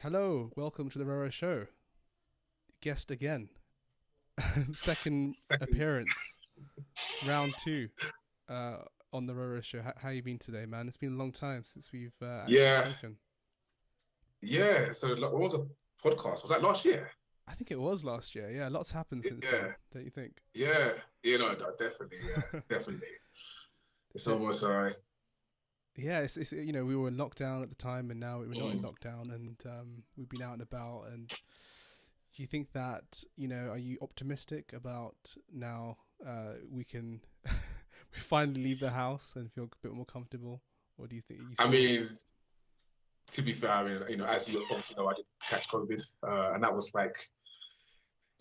Hello, welcome to the RoRoShow. Guest again. Second Second, appearance, round two, uh, on the RoRoShow. How you been today, man? It's been a long time since we've actually yeah, spoken. yeah. So what was a podcast? Was that last year? I think it was last year. Yeah, lots happened since then, Yeah, don't you think? yeah. Definitely, yeah, definitely. It's So almost yeah, it's we were in lockdown at the time, and now we're not in mm, lockdown, and we've been out and about. And do you think that are you optimistic about now? We can we finally leave the house and feel a bit more comfortable, or do you think you I still? mean, to be fair, I mean, as you obviously know, I did catch COVID, and that was like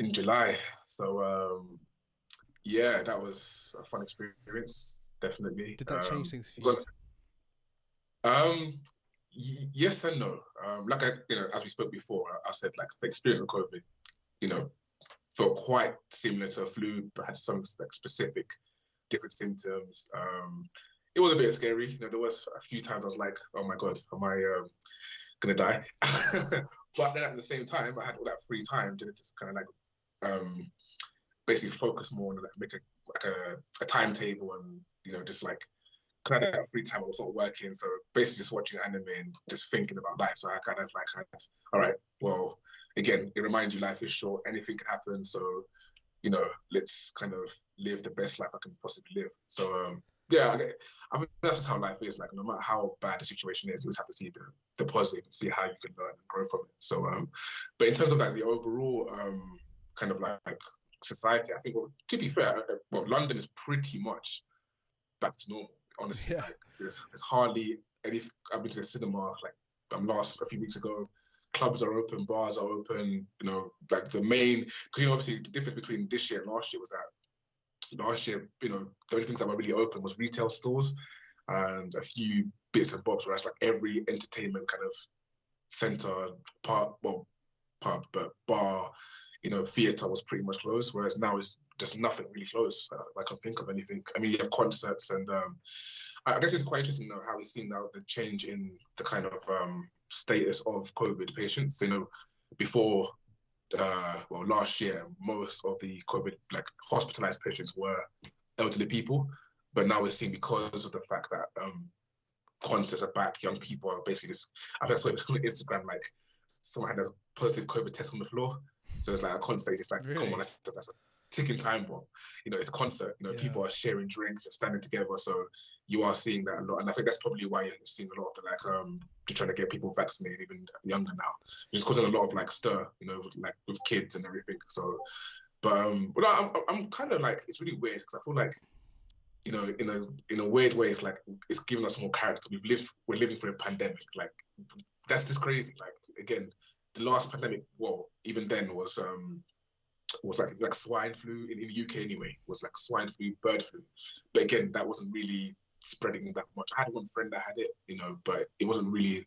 in July. So yeah, that was a fun experience, definitely. Did that change things for you? So, um, yes and no. Like as we spoke before, I said like the experience of COVID, you know, felt quite similar to a flu, but had some like specific different symptoms. It was a bit scary. There was a few times I was like, "Oh my God, am I gonna die?" But then at the same time, I had all that free time to just kind of like basically focus more on like make a timetable and just like kind of that free time I was not working, so basically just watching anime and just thinking about life. So I kind of like had, all right, well, again, it reminds you life is short, anything can happen. So let's kind of live the best life I can possibly live. So yeah, I think that's just how life is. Like no matter how bad the situation is, you just have to see the positive and see how you can learn and grow from it. So but in terms of like the overall kind of like society, I think well, to be fair, well, London is pretty much back to normal. Honestly, Yeah, like there's hardly any. I've been to the cinema like last a few weeks ago. Clubs are open, bars are open. Like the main because obviously the difference between this year and last year was that last year, the only things that were really open was retail stores and a few bits and bobs. Whereas like every entertainment kind of center, part, well, pub, but bar, theater was pretty much closed. Whereas now it's just nothing really closed. I can't think of anything. I mean, you have concerts, and I guess it's quite interesting how we've seen now the change in the kind of status of COVID patients. Before, well, last year, most of the COVID like hospitalized patients were elderly people, but now we're seeing because of the fact that concerts are back, young people are basically just. I think I saw it on Instagram like someone had a positive COVID test on the floor. So it's like a concert, just like, come on, really. that's a ticking time bomb. It's a concert. Yeah, People are sharing drinks, you're standing together. So you are seeing that a lot. And I think that's probably why you're seeing a lot of the like you're trying to get people vaccinated even younger now. Just causing a lot of like stir, like with kids and everything. So but I'm kind of like it's really weird because I feel like in a weird way, it's like it's giving us more character. We're living through a pandemic. Like that's just crazy. Like again, the last pandemic, well, even then was like swine flu in the UK anyway. Was like swine flu, bird flu. But again, that wasn't really spreading that much. I had one friend that had it, but it wasn't really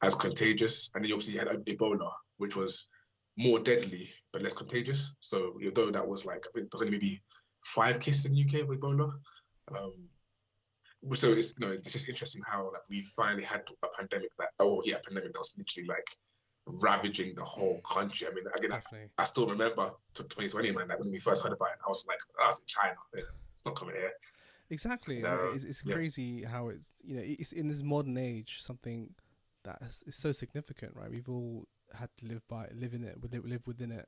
as contagious. And then you obviously had Ebola, which was more deadly but less contagious. So although that was like I think there was only maybe 5 cases in the UK with Ebola. Um, so it's just interesting how like we finally had a pandemic pandemic that was literally like ravaging the whole country. I mean, again, definitely. I still remember to 2020, man. Like when we first heard about it, I was like, I was in China. It's not coming here. Exactly. And, It's yeah. crazy how it's in this modern age something that is so significant, right? We've all had to live in it, live within it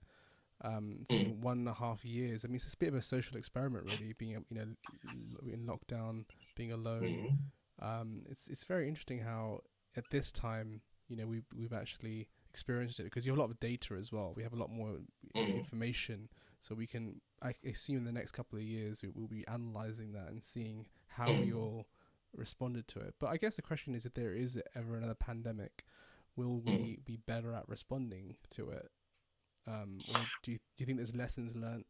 for Mm, 1.5 years. I mean, it's a bit of a social experiment, really, being in lockdown, being alone. mm, It's very interesting how at this time, we've actually experienced it because you have a lot of data as well. We have a lot more mm, information, so we can. I assume in the next couple of years we'll be analyzing that and seeing how we mm, all responded to it. But I guess the question is, if there is ever another pandemic, will mm. we be better at responding to it? Or do you think there's lessons learned?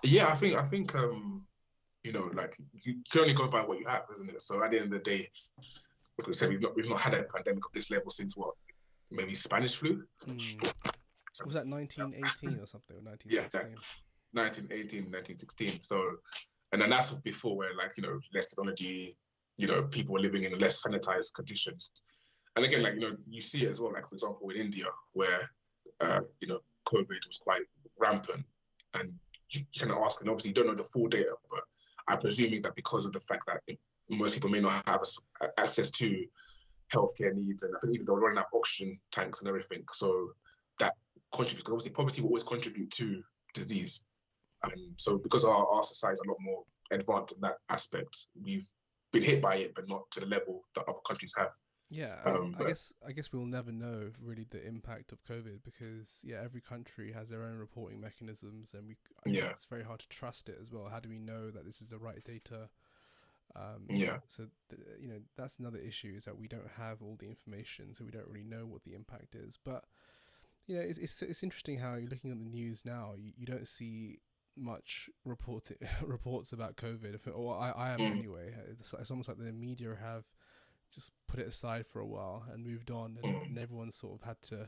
Yeah, I think like you can only go by what you have, isn't it? So at the end of the day, like we said, we've not had a pandemic of this level since what maybe Spanish flu. Mm. Was that 1918 or something, or Yeah, 1916? 1918, 1916. So, and then that's before where like, less technology, people were living in less sanitized conditions. And again, like, you see it as well, like, for example, in India, where, COVID was quite rampant. And you can ask, and obviously you don't know the full data, but I'm presuming that because of the fact that most people may not have access to healthcare needs, and I think even they were running out oxygen tanks and everything. So that contributes, because obviously poverty will always contribute to disease. So because our society is a lot more advanced in that aspect, we've been hit by it, but not to the level that other countries have. Yeah, I guess we'll never know really the impact of COVID because every country has their own reporting mechanisms, and I think it's very hard to trust it as well. How do we know that this is the right data? So that's another issue, is that we don't have all the information, so we don't really know what the impact is. But it's interesting how you're looking at the news now. You don't see much reports about COVID, or I am anyway. It's almost like the media have just put it aside for a while and moved on, and everyone sort of had to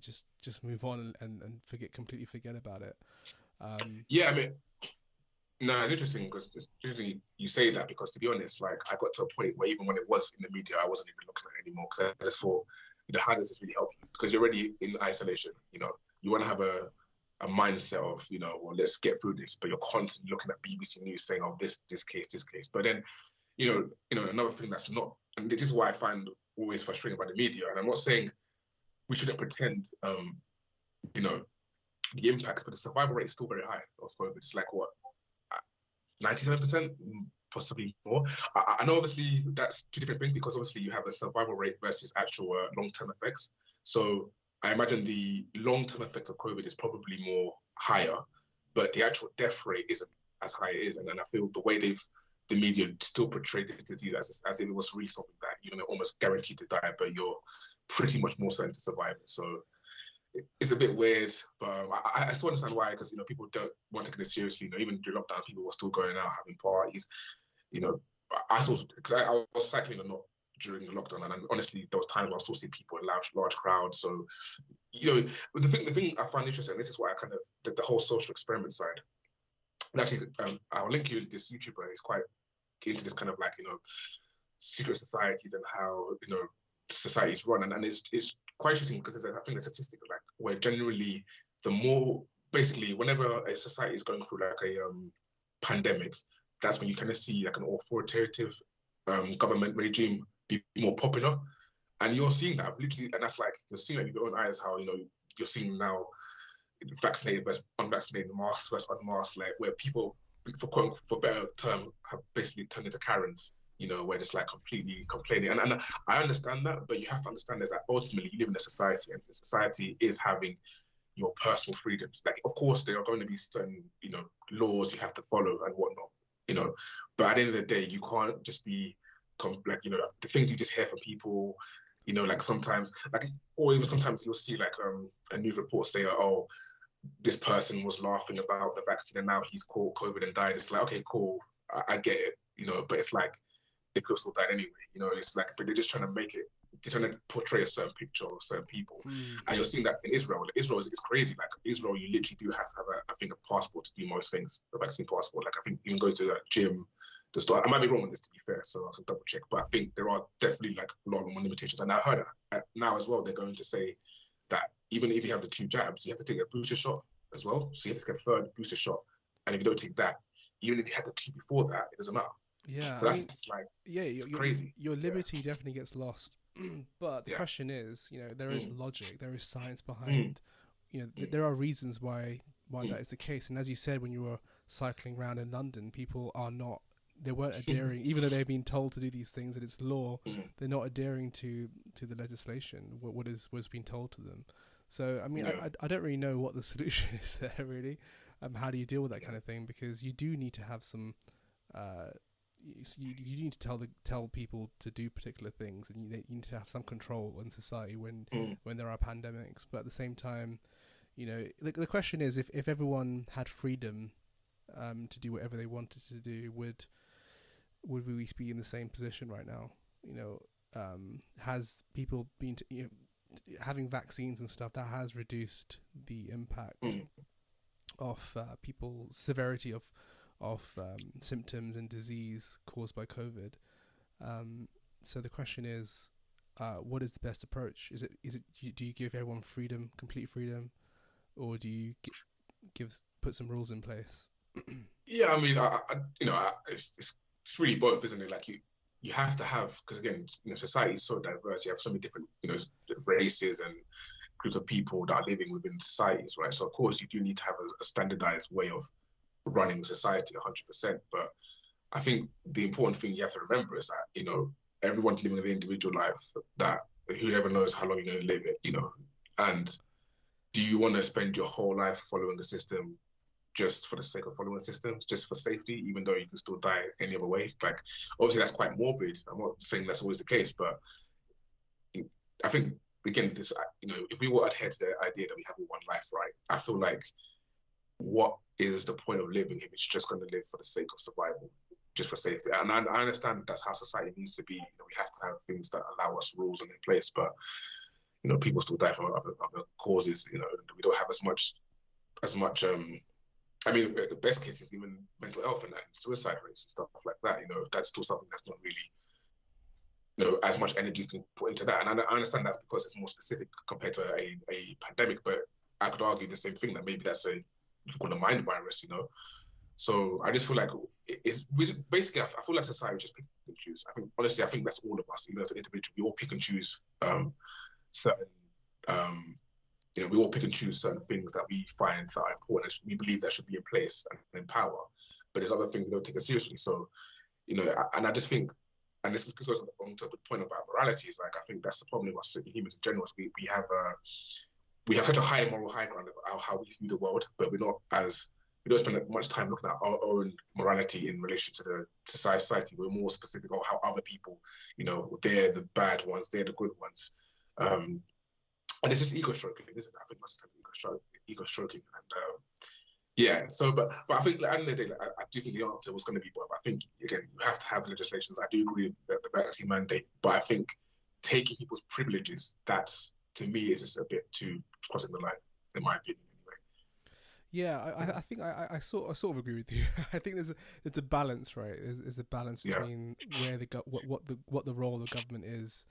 just move on and completely forget about it. I mean, no, it's interesting because usually you say that, because to be honest, like, I got to a point where even when it was in the media, I wasn't even looking at it anymore, because I just thought, how does this really help you? Because you're already in isolation. You want to have a mindset of, well, let's get through this, but you're constantly looking at BBC News saying, oh, this case. But then, another thing that's not, and this is why I find always frustrating about the media, and I'm not saying we shouldn't pretend, the impacts, but the survival rate is still very high of COVID. It's like, what, 97%, possibly more. I know obviously that's two different things, because obviously you have a survival rate versus actual long-term effects. So I imagine the long-term effect of COVID is probably more higher, but the actual death rate isn't as high as it is. And I feel the way the media still portrayed this disease as if it was really something that you're almost guaranteed to die, but you're pretty much more certain to survive it. So it's a bit weird, but I still understand why, because people don't want to take it seriously. Even during lockdown, people were still going out having parties. I saw, because I was cycling a lot during the lockdown, and honestly, there was times where I still see people in large crowds. So but the thing I find interesting, and this is why I kind of did the whole social experiment side. And actually, I'll link you with this YouTuber. He's quite into this kind of, like, secret societies and how societies run, and it's quite interesting, because I think the statistic, like, where generally the more, basically, whenever a society is going through like a pandemic, that's when you kind of see like an authoritative government regime be more popular, and you're seeing that literally, and that's like you're seeing it with your own eyes, how you're seeing now vaccinated versus unvaccinated, masks versus unmasked, like, where people, for better term, have basically turned into Karens, where just like completely complaining. And I understand that, but you have to understand is that ultimately you live in a society, and the society is having your personal freedoms. Like, of course, there are going to be certain, laws you have to follow and whatnot, but at the end of the day, you can't just be, like, the things you just hear from people, like sometimes, like, or even sometimes you'll see like a news report say, oh, this person was laughing about the vaccine and now he's caught COVID and died. It's like, okay, cool, I get it, but it's like, they could have still died anyway. It's like, but they're just trying to make it, they're trying to portray a certain picture of certain people. And you're seeing that in Israel. Israel is crazy. Like, Israel, you literally do have to have I think, a passport to do most things, a vaccine passport. Like, I think you can go to the gym, the store. I might be wrong on this, to be fair, so I can double check. But I think there are definitely like a lot more limitations. And I heard now as well, they're going to say that even if you have the 2 jabs, you have to take a booster shot as well. So you have to get a third booster shot. And if you don't take that, even if you had the 2 before that, it doesn't matter. Yeah, so that's it's crazy. Your liberty definitely gets lost. But the question is, there is logic, there is science behind. There are reasons why that is the case. And as you said, when you were cycling around in London, people they weren't adhering, even though they've been told to do these things and it's law. They're not adhering to the legislation, was being told to them. So I mean, I don't really know what the solution is there, really. How do you deal with that kind of thing? Because you do need to have some. You need to tell people to do particular things, and you need to have some control in society when there are pandemics. But at the same time, the question is, if everyone had freedom to do whatever they wanted to do, would we be in the same position right now? Has people been having vaccines and stuff that has reduced the impact of people's severity of symptoms and disease caused by COVID. So the question is, what is the best approach? Do you give everyone freedom, complete freedom, or do you put some rules in place? Yeah, I mean, it's really both, isn't it? Like you have to have, because again, society is so diverse. You have so many different, races and groups of people that are living within societies, right? So of course, you do need to have a standardized way of running society 100%. But I think the important thing you have to remember is that, everyone's living an individual life, that whoever knows how long you're going to live it, and do you want to spend your whole life following a system just for the sake of following the system, just for safety, even though you can still die any other way? Like, obviously that's quite morbid. I'm not saying that's always the case, but I think, again, this, if we were adhere to the idea that we have one life, right, I feel like, what is the point of living if it's just going to live for the sake of survival, just for safety? And I understand that's how society needs to be. We have to have things that allow us rules in place, but people still die from other causes. We don't have as much. I mean, the best case is even mental health and suicide rates and stuff like that. That's still something that's not really, as much energy can put into that. And I understand that's because it's more specific compared to a pandemic, but I could argue the same thing, that maybe that's you could call a mind virus. So I just feel like it's basically, I feel like society just pick and choose. Honestly, I think that's all of us, even as an individual, we all pick and choose certain, we all pick and choose certain things that we find that are important, we believe that should be in place and in power. But there's other things we don't take it seriously. So, and I just think, and this goes on to a good point about morality, is like, I think that's the problem with us humans in general. We have such a high moral high ground of how we view the world, but we don't spend much time looking at our own morality in relation to the society. We're more specific on how other people, they're the bad ones, they're the good ones. And it's just ego stroking, isn't it? I think most of the time ego stroking. And yeah, so, but I think at the end of the day, I do think the answer was going to be both. I think, again, you have to have legislations. I do agree with the vaccine mandate, but I think taking people's privileges, that's, to me, is just a bit too crossing the line, in my opinion. Yeah, I think I sort of agree with you. I think there's a balance, right? There's a balance between where what the role of the government is.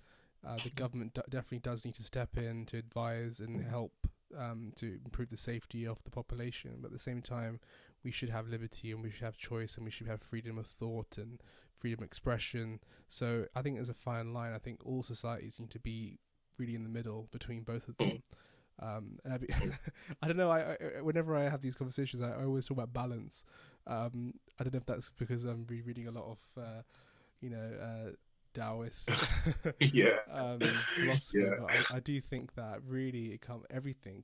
The government definitely does need to step in to advise and help to improve the safety of the population. But at the same time, we should have liberty and we should have choice and we should have freedom of thought and freedom of expression. So I think there's a fine line. I think all societies need to be really in the middle between both of them. And I don't know. Whenever I have these conversations, I always talk about balance. I don't know if that's because I'm rereading a lot of, Taoist philosophy, but I do think that really everything,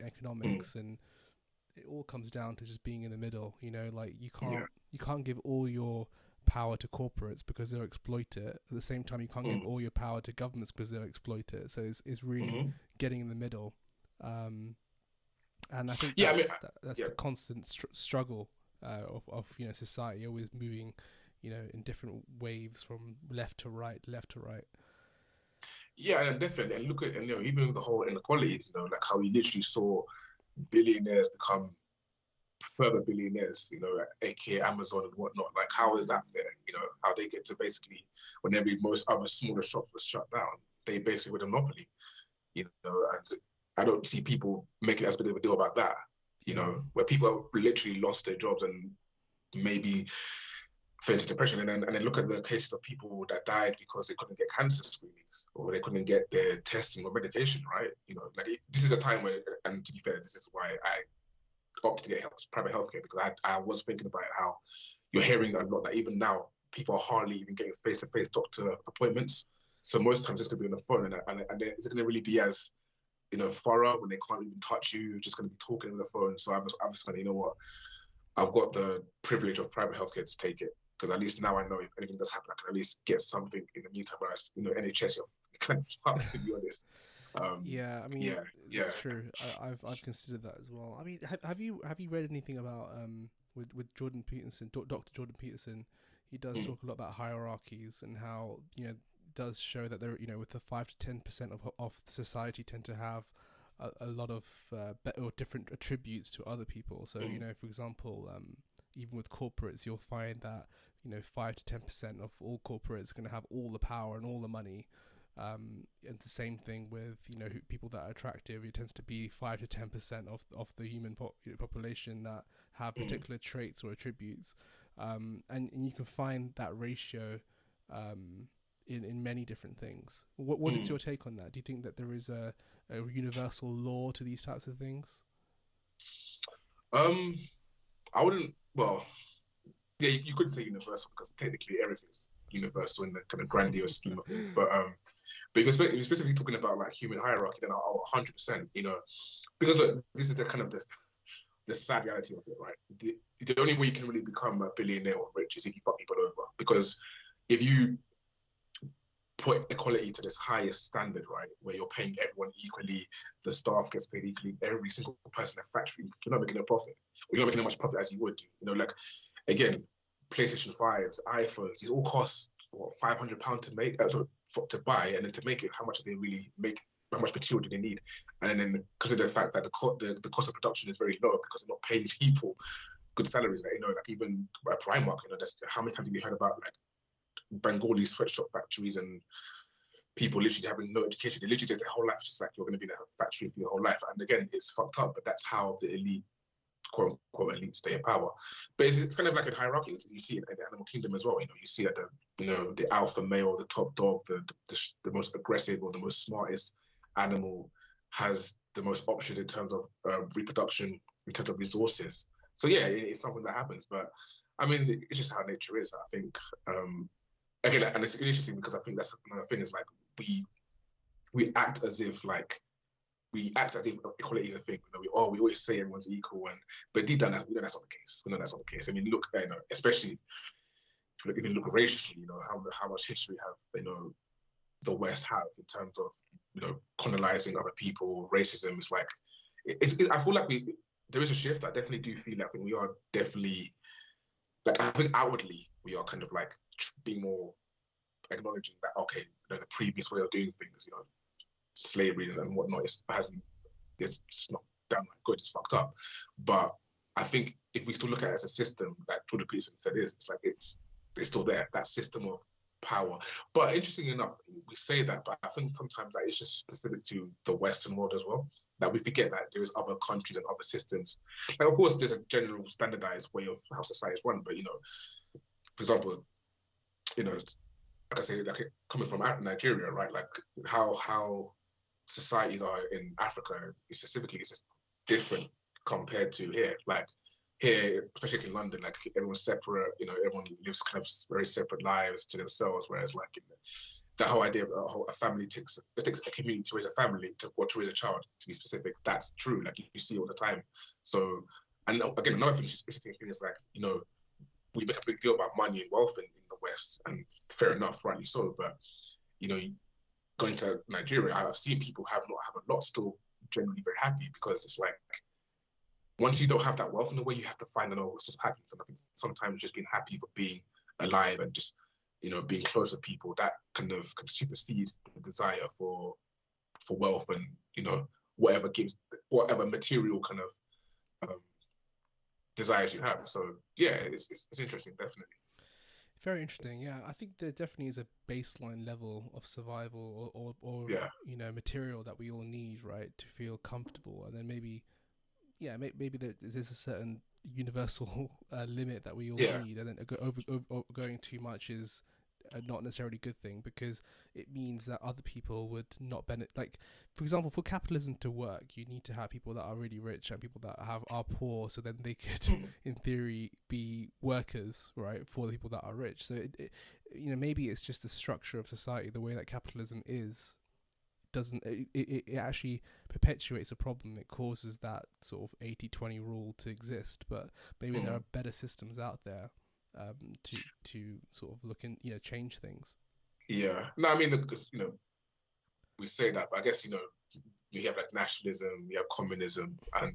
economics and it all comes down to just being in the middle. Like you can't give all your power to corporates because they'll exploit it. At the same time, you can't give all your power to governments because they'll exploit it. So it's really getting in the middle. And I think that's the constant struggle of society, always moving in different waves from left to right. Yeah, and definitely. And look at, even the whole inequalities, like how we literally saw billionaires become further billionaires, aka Amazon and whatnot. Like, how is that fair? How they get to basically, whenever most other smaller shops were shut down, they basically were a monopoly, and I don't see people making as big of a deal about that, where people have literally lost their jobs and maybe fell into depression, and then look at the cases of people that died because they couldn't get cancer screenings or they couldn't get their testing or medication, right? This is a time where, and to be fair, this is why I opted to get private healthcare, because I was thinking about how you're hearing a lot that even now people are hardly even getting face-to-face doctor appointments. So most times it's going to be on the phone, and is it going to really be as thorough when they can't even touch you? You're just going to be talking on the phone. So I'm just going to, what, I've got the privilege of private healthcare to take it, because at least now I know if anything does happen, I can at least get something in the meantime. Whereas, NHS, you're kind of fast, to be honest. It's true. I've considered that as well. I mean, have you read anything about with Jordan Peterson, Dr. Jordan Peterson? He does talk a lot about hierarchies and how does show that there with the 5 to 10% of society tend to have a lot of or different attributes to other people. So for example, even with corporates, you'll find that 5 to 10% of all corporates are going to have all the power and all the money. And the same thing with people that are attractive. It tends to be 5 to 10% of the human population that have particular traits or attributes, and you can find that ratio in many different things. What is your take on that? Do you think that there is a universal law to these types of things? I wouldn't. Well, yeah, you could say universal because technically everything's universal in the kind of grandiose scheme of things. But if you're specifically talking about like human hierarchy, then I'll 100%. Because look, this is the kind of the sad reality of it, right? The only way you can really become a billionaire or rich is if you fuck people over. Because if you put equality to this highest standard, right, where you're paying everyone equally, the staff gets paid equally, every single person in a factory, you're not making a profit. Or you're not making as much profit as you would do. Like, again, PlayStation 5s, iPhones, these all cost, what, £500 to make, to buy, and then to make it, how much do they really make? How much material do they need? And then because of the fact that the cost of production is very low because they're not paying people good salaries, like even at Primark, that's how many times have you heard about like Bengali sweatshop factories and people literally having no education? They literally just their whole life just like you're going to be in a factory for your whole life. And again, it's fucked up, but that's how the elite, quote unquote, elite stay in power. But it's kind of like a hierarchy. You see it in the animal kingdom as well. You see that the alpha male, the top dog, the most aggressive or the most smartest animal has the most options in terms of reproduction, in terms of resources. So yeah, it's something that happens. But I mean, it's just how nature is. I think again, and it's interesting because I think that's another thing is like we act as if equality is a thing. We always say everyone's equal, but deep down, we know that's not the case. We know that's not the case. I mean, look, especially if you look racially, how much history have the West have in terms of colonizing other people, racism. It's like I feel like there is a shift. I definitely do feel like we are definitely like I think outwardly we are kind of like being more acknowledging that the previous way of doing things, slavery and whatnot, it's just not downright good. It's fucked up. But I think if we still look at it as a system, like Jordan Peterson said, it's like it's still there. That system of power. But interestingly enough, we say that, but I think sometimes that it's just specific to the Western world as well. That we forget that there is other countries and other systems. Like, of course, there's a general standardized way of how society is run, but for example, like I say, like coming from Nigeria, right? Like how societies are in Africa specifically is just different compared to here. Like here, especially in London, like everyone's separate. Everyone lives kind of very separate lives to themselves. Whereas like the whole idea of a family takes a community to raise a family or to raise a child, to be specific. That's true. Like you see all the time. So, and again, another thing is like we make a big deal about money and wealth in the West, and fair enough, rightly so. But going to Nigeria, I've seen people have a lot still generally very happy because it's like once you don't have that wealth in the way, you have to find another source of happiness. And I think sometimes just being happy for being alive and just being close to people, that kind of supersedes the desire for wealth and whatever material kind of desires you have. So yeah, it's interesting, definitely. Very interesting. Yeah, I think there definitely is a baseline level of survival or yeah. Material that we all need, right, to feel comfortable, and then maybe there's a certain universal limit that we all need, and then going too much is not necessarily a good thing because it means that other people would not benefit. Like, for example, for capitalism to work, you need to have people that are really rich and people that are poor, so then they could, in theory, be workers, right, for the people that are rich. So maybe it's just the structure of society, the way that capitalism is. It actually perpetuates a problem. It causes that sort of 80-20 rule to exist, but maybe there are better systems out there to sort of look and change things. Yeah, no, I mean, look, because we say that, but I guess you have like nationalism, you have communism, and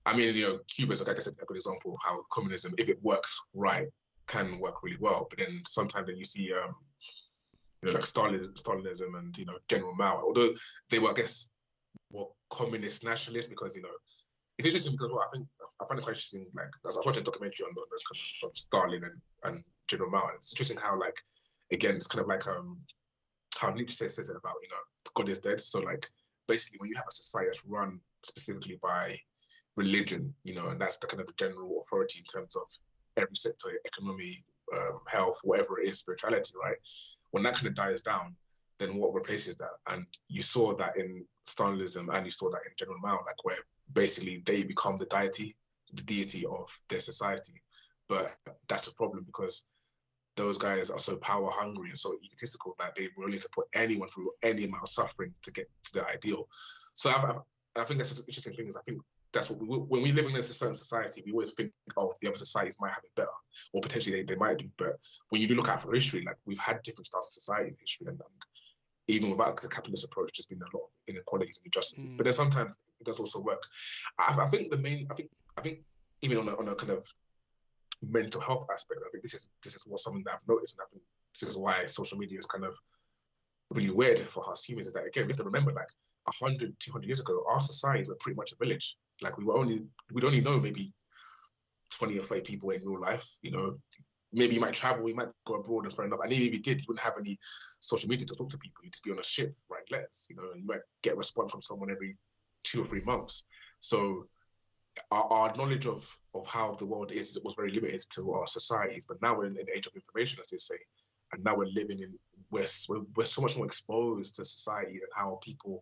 I mean, Cuba is, like I said, a good example of how communism, if it works right, can work really well. But then sometimes you see like Stalinism and General Mao, although they were, I guess, communist nationalists, because it's interesting because I find it quite interesting. Like I was watching a documentary on those kind of Stalin and General Mao, and it's interesting how, like, again, it's kind of like how Nietzsche says it about, God is dead. So like basically when you have a society that's run specifically by religion, and that's the kind of the general authority in terms of every sector, economy, health, whatever it is, spirituality, right? When that kind of dies down, then what replaces that? And you saw that in Stalinism, and you saw that in General Mao, like where basically they become the deity of their society. But that's a problem because those guys are so power hungry and so egotistical that they're willing to put anyone through any amount of suffering to get to their ideal. So I think that's an interesting thing. Is I think that's what when we live in a certain society, we always think, oh, the other societies might have it better, or potentially they might do. But when you do look at for history, like we've had different styles of society in history, and even without the capitalist approach, there's been a lot of inequalities and injustices. But then sometimes it does also work. I think I think even on a kind of mental health aspect, I think this is what something that I've noticed, and I think this is why social media is kind of really weird for us humans. Is that again we have to remember, like 100, 200 years ago, our societies were pretty much a village. Like we'd only know maybe 20 or 30 people in real life. Maybe you might travel, you might go abroad and friend up. And even if you did, you wouldn't have any social media to talk to people. You'd just be on a ship writing letters. And you might get a response from someone every 2 or 3 months. So our knowledge of how the world is was very limited to our societies. But now we're in an age of information, as they say, and now we're living in we're so much more exposed to society and how people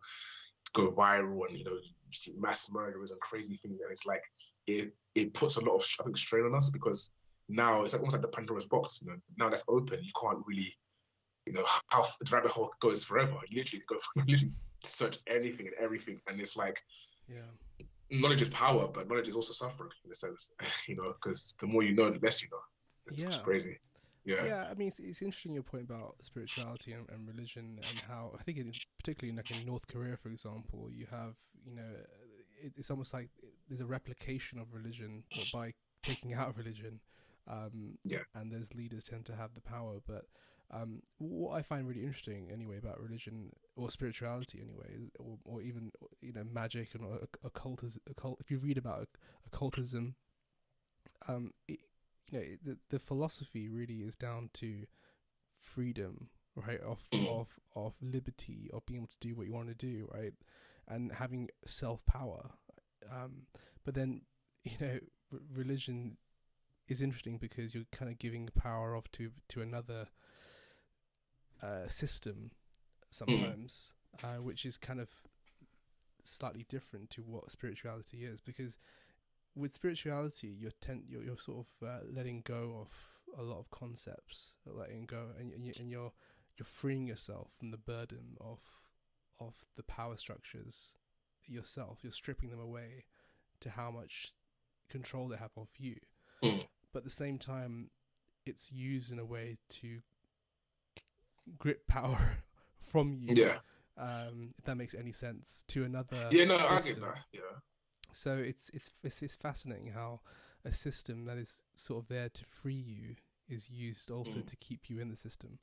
go viral, and you see mass murderers and crazy things, and it's like it puts a lot of I think strain on us because now it's like almost like the Pandora's box. Now that's open, you can't really how the rabbit hole goes forever. You literally search anything and everything, and it's like knowledge is power, but knowledge is also suffering in a sense, because the more you know, the less you know. It's crazy. Yeah, I mean, it's interesting your point about spirituality and religion, and how I think particularly like in North Korea, for example, you have it's almost like there's a replication of religion, or by taking out religion, and those leaders tend to have the power. But what I find really interesting anyway about religion or spirituality anyway, or even magic and occultism. If you read about occultism, the philosophy really is down to freedom, right? Of liberty, of being able to do what you want to do, right? And having self power. But then religion is interesting because you're kind of giving power off to another system sometimes, which is kind of slightly different to what spirituality is, because with spirituality you're sort of letting go of a lot of concepts, letting go, and you're freeing yourself from the burden of the power structures yourself. You're stripping them away to how much control they have of you. But at the same time it's used in a way to grip power from you, if that makes any sense, to another I system. get that. So it's fascinating how a system that is sort of there to free you is used also to keep you in the system.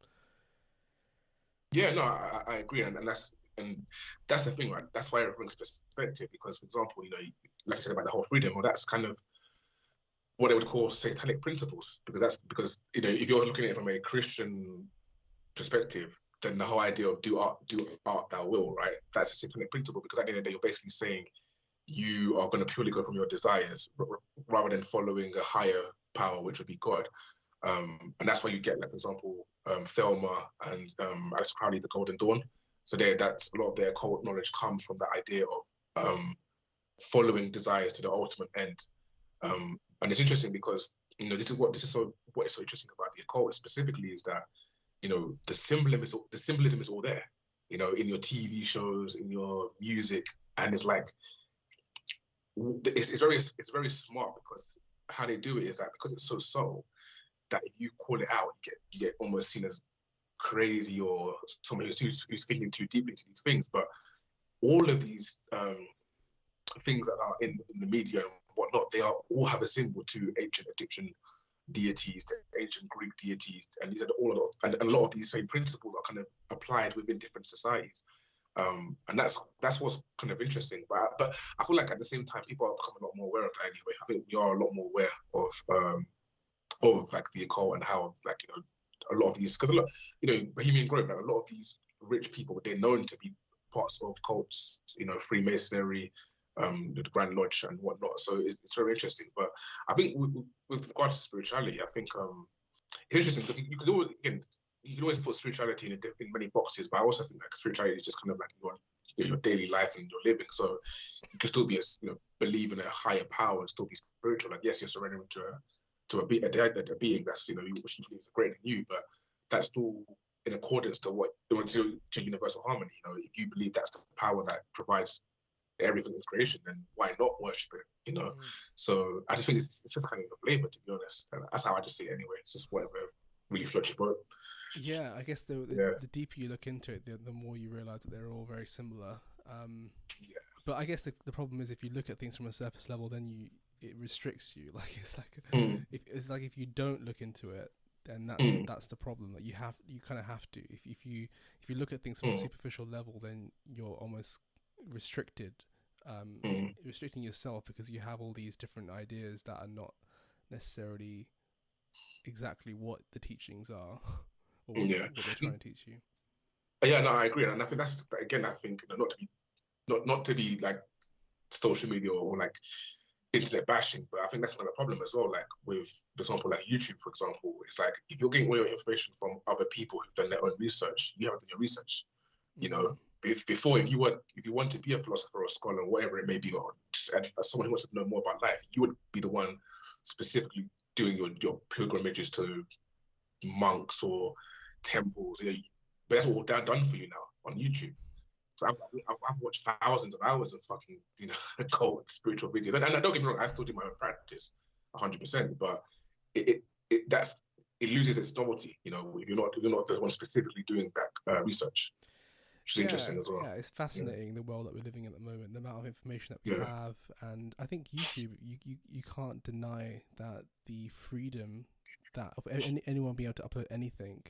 I agree, and that's the thing, right? That's why it brings perspective, because for example, like you said about the whole freedom, well, that's kind of what they would call satanic principles, because if you're looking at it from a Christian perspective, then the whole idea of do art thou will, right? That's a satanic principle, because at the end of the day, you're basically saying you are going to purely go from your desires rather than following a higher power, which would be God. And that's why you get, like, for example, Thelma and Alice Crowley, the Golden Dawn. So that's a lot of their occult knowledge comes from that idea of following desires to the ultimate end. And it's interesting because this is what is so interesting about the occult specifically, is that the symbolism is all there, in your TV shows, in your music, and it's like it's very smart, because how they do it is that because it's so subtle that if you call it out, you get almost seen as crazy or someone who's thinking too deeply into these things. But all of these things that are in the media and whatnot, they all have a symbol to ancient Egyptian deities, to ancient Greek deities, and these are and a lot of these same principles are kind of applied within different societies. And that's what's kind of interesting. But I feel like at the same time, people are becoming a lot more aware of that anyway. I think we are a lot more aware of like the occult and how, like, a lot of these, because Bohemian Grove, like a lot of these rich people, they're known to be parts of cults, Freemasonry, the Grand Lodge and whatnot. So it's very interesting. But I think with regards to spirituality, I think it's interesting because you can always put spirituality in many boxes, but I also think like spirituality is just kind of like your daily life and your living. So you can still be believe in a higher power and still be spiritual. Like yes, you're surrendering to a being that's which you believe is greater than you, but that's still in accordance to what to universal harmony. If you believe that's the power that provides everything in creation, then why not worship it? So I just think it's just kind of a flavor, to be honest. And that's how I just see it anyway. It's just whatever really floats your boat. Yeah, I guess the deeper you look into it, the more you realize that they're all very similar. But I guess the problem is if you look at things from a surface level, then it restricts you. Like it's like if you don't look into it, then that's the problem. That you kind of have to. If you look at things from a superficial level, then you're almost restricted, restricting yourself because you have all these different ideas that are not necessarily exactly what the teachings are or what they're trying to teach you. Yeah, no, I agree, and I think that's again. I think not to be like social media or like internet bashing, but I think that's another problem as well. Like with, for example, like YouTube, for example, it's like if you're getting all your information from other people who've done their own research, you haven't done your research. Before, if you want to be a philosopher or a scholar, or whatever it may be, or just someone who wants to know more about life, you would be the one specifically doing your pilgrimages to monks or temples. But that's all done for you now on YouTube. So I've watched thousands of hours of fucking occult spiritual videos, and don't get me wrong, I still do my own practice, 100%. But it loses its novelty, if you're not the one specifically doing that research. Which is interesting as well. Yeah, it's fascinating the world that we're living in at the moment, the amount of information that we have, and I think YouTube, you can't deny that the freedom that of anyone being able to upload anything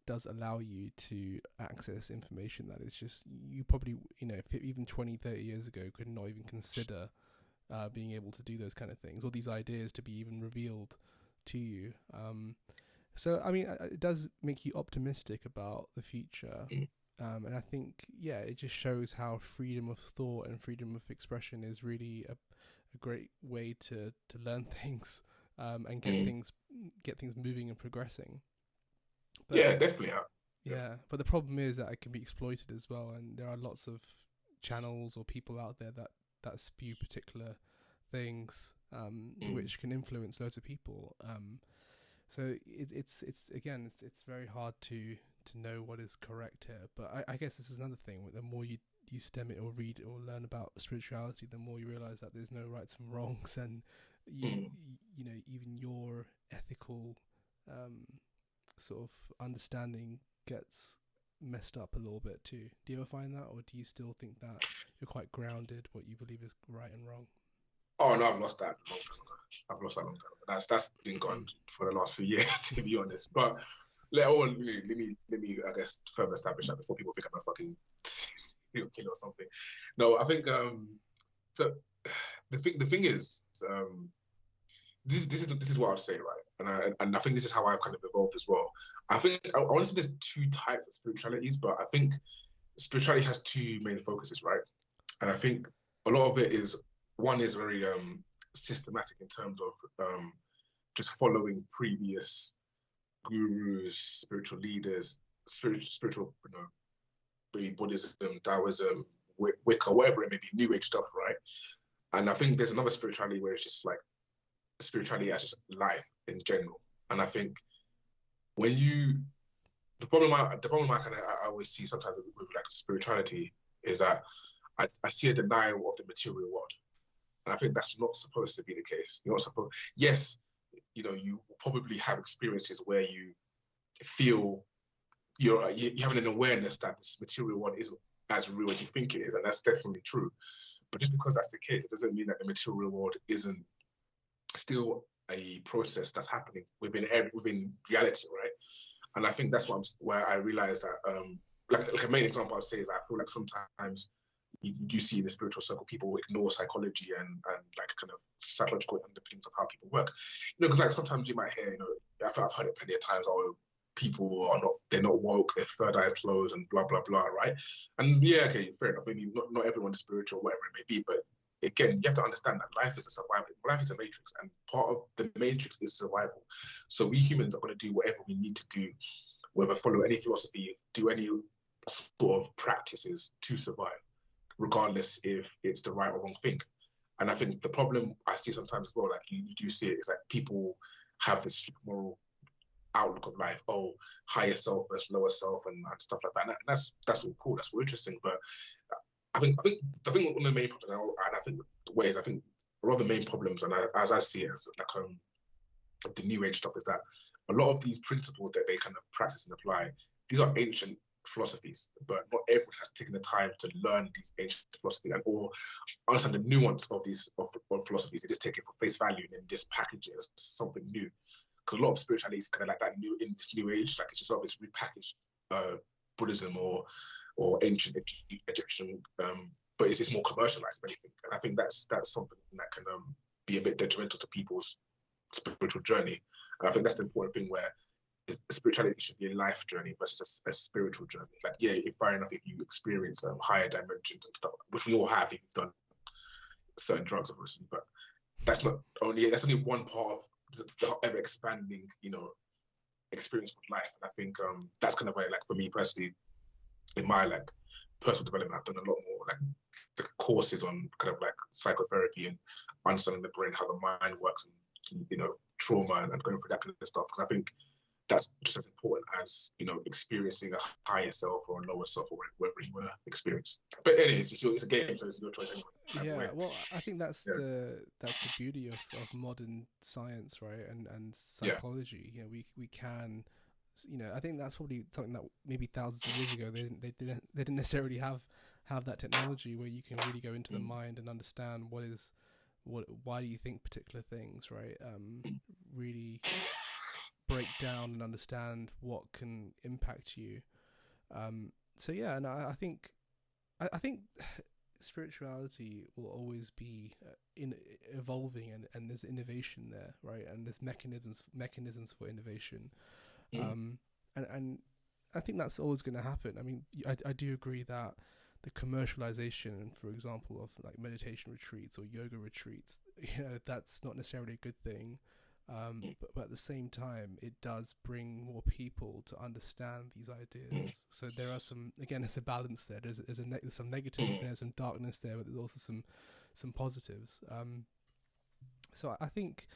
does allow you to access information that is just, you probably, even 20, 30 years ago could not even consider being able to do those kind of things, or these ideas to be even revealed to you. So, I mean, it does make you optimistic about the future. And I think, it just shows how freedom of thought and freedom of expression is really a great way to learn things and get things moving and progressing. But, yeah, definitely. Yeah, but the problem is that it can be exploited as well, and there are lots of channels or people out there that spew particular things which can influence loads of people. So it's very hard to know what is correct here. But I guess this is another thing. The more you stem it or read or learn about spirituality, the more you realize that there's no rights and wrongs, and even your ethical sort of understanding gets messed up a little bit too. Do you ever find that, or do you still think that you're quite grounded what you believe is right and wrong? Oh no, I've lost that a long time ago. I've lost that a long time ago. That's been gone for the last few years, to be honest. But let me I guess further establish that before people think I'm a fucking serial killer or something. No, I think so the thing is this is what I'd say, right? And I think this is how I've kind of evolved as well. I think I want to say there's two types of spiritualities, but I think spirituality has two main focuses, right? And I think a lot of it is, one is very systematic in terms of just following previous gurus, spiritual leaders, spiritual, Buddhism, Taoism, Wicca, whatever it may be, New Age stuff, right? And I think there's another spirituality where it's just like spirituality as just life in general. And I think the problem I always see sometimes with like spirituality is that I see a denial of the material world. And I think that's not supposed to be the case. You're not supposed. Yes, you probably have experiences where you feel you're having an awareness that this material world isn't as real as you think it is, and that's definitely true. But just because that's the case, it doesn't mean that the material world isn't still a process that's happening within reality, right? And I think that's where I realized that, like a main example I'd say is I feel like sometimes you do see in the spiritual circle people ignore psychology and like kind of psychological underpinnings of how people work. Because like sometimes you might hear, I've heard it plenty of times, oh, people are they're not woke, their third eye is closed, and blah blah blah, right? And yeah, okay, fair enough. I mean, not everyone's spiritual, whatever it may be, but again, you have to understand that life is a survival. Life is a matrix, and part of the matrix is survival. So we humans are going to do whatever we need to do, whether follow any philosophy, do any sort of practices to survive, regardless if it's the right or wrong thing. And I think the problem I see sometimes as well, like you do see it, is that people have this moral outlook of life, oh, higher self versus lower self, and stuff like that. And that's all cool, that's all interesting. But I think one of the main problems, and I think ways, I think one of the main problems, and as I see it, as like the new age stuff, is that a lot of these principles that they kind of practice and apply, these are ancient philosophies, but not everyone has taken the time to learn these ancient philosophies and or understand the nuance of these of philosophies. They just take it for face value and then just package it as something new. Because a lot of spirituality is kind of like that new in this new age, like it's just always repackaged Buddhism or ancient Egyptian, but it's more commercialized than anything. And I think that's something that can be a bit detrimental to people's spiritual journey. And I think that's the important thing, where spirituality should be a life journey versus a spiritual journey. Like, yeah, if fair enough, if you experience higher dimensions and stuff, which we all have if you've done certain drugs, obviously, but that's only one part of the ever expanding, experience of life. And I think that's kind of why, like, for me personally, in my like personal development, I've done a lot more like the courses on kind of like psychotherapy and understanding the brain, how the mind works, and trauma and going through that kind of stuff. Because I think that's just as important as experiencing a higher self or a lower self or whatever you want to experience. But anyways, it's a game, so it's your choice anyway. Yeah, well, I think that's the beauty of modern science, right? And psychology. We can, I think that's probably something that maybe thousands of years ago they didn't necessarily have that technology where you can really go into the mind and understand why do you think particular things, right? Really break down and understand what can impact you. So yeah, and I think spirituality will always be evolving, and there's innovation there, right? And there's mechanisms for innovation. And I think that's always going to happen. I mean, I do agree that the commercialization, for example, of like meditation retreats or yoga retreats, that's not necessarily a good thing. But at the same time, it does bring more people to understand these ideas. So there are there's a balance there. There's some negatives there, some darkness there, but there's also some positives. So I think,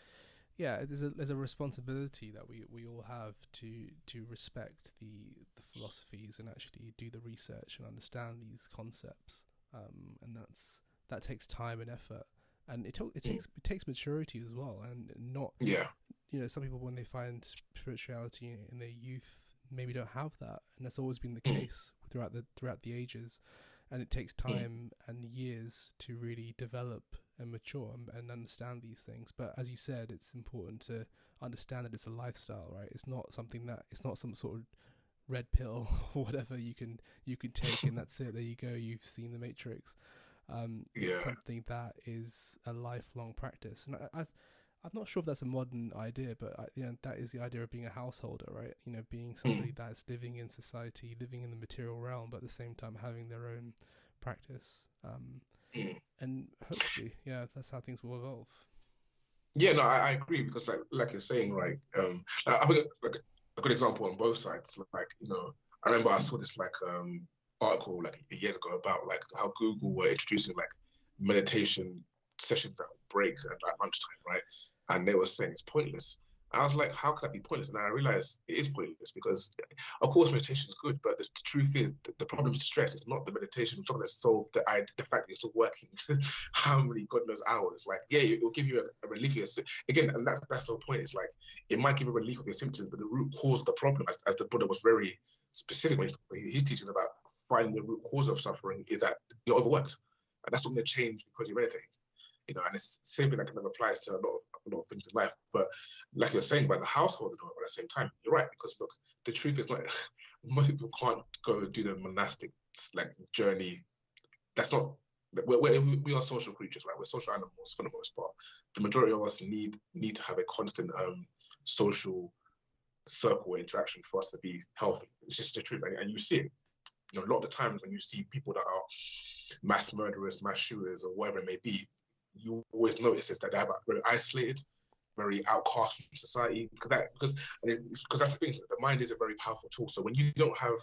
yeah, there's a responsibility that we all have to respect the philosophies and actually do the research and understand these concepts. And that takes time and effort. And it takes maturity as well, and not some people, when they find spirituality in their youth, maybe don't have that, and that's always been the case throughout the ages, and it takes time and years to really develop and mature and understand these things. But as you said, it's important to understand that it's a lifestyle, right? It's not some sort of red pill or whatever you can take and that's it, there you go, you've seen the Matrix. It's something that is a lifelong practice, and I'm not sure if that's a modern idea, but that is the idea of being a householder, right? Being somebody that's living in society, living in the material realm, but at the same time having their own practice. And hopefully, that's how things will evolve. Yeah, no, I agree, because like you're saying, right? I think like a good example on both sides. Like, I remember I saw this article like years ago about like how Google were introducing like meditation sessions at break and at lunchtime, right? And they were saying it's pointless. And I was like, how could that be pointless? And I realized it is pointless, because of course meditation is good, but the truth is the problem is stress. It's not the meditation. It's not going to solve the fact that you're still working how many God knows hours. Like, yeah, it will give you a relief. Again, and that's the whole point. It's like it might give a relief of your symptoms, but the root cause of the problem, as the Buddha was very specific when he's teaching about finding the root cause of suffering, is that you're overworked, and that's not going to change because you're meditating. And it's the same thing that kind of applies to a lot of things in life. But like you're saying about the household at the same time, you're right, because look, the truth is, not most people can't go do the monastic like journey. That's not. We are social creatures, right? We're social animals for the most part. The majority of us need to have a constant social circle or interaction for us to be healthy. It's just the truth, and you see it. You know, a lot of the times when you see people that are mass murderers, mass shooters, or whatever it may be, you always notice is that they're very isolated, very outcast from society. Because that's the thing. The mind is a very powerful tool. So when you don't have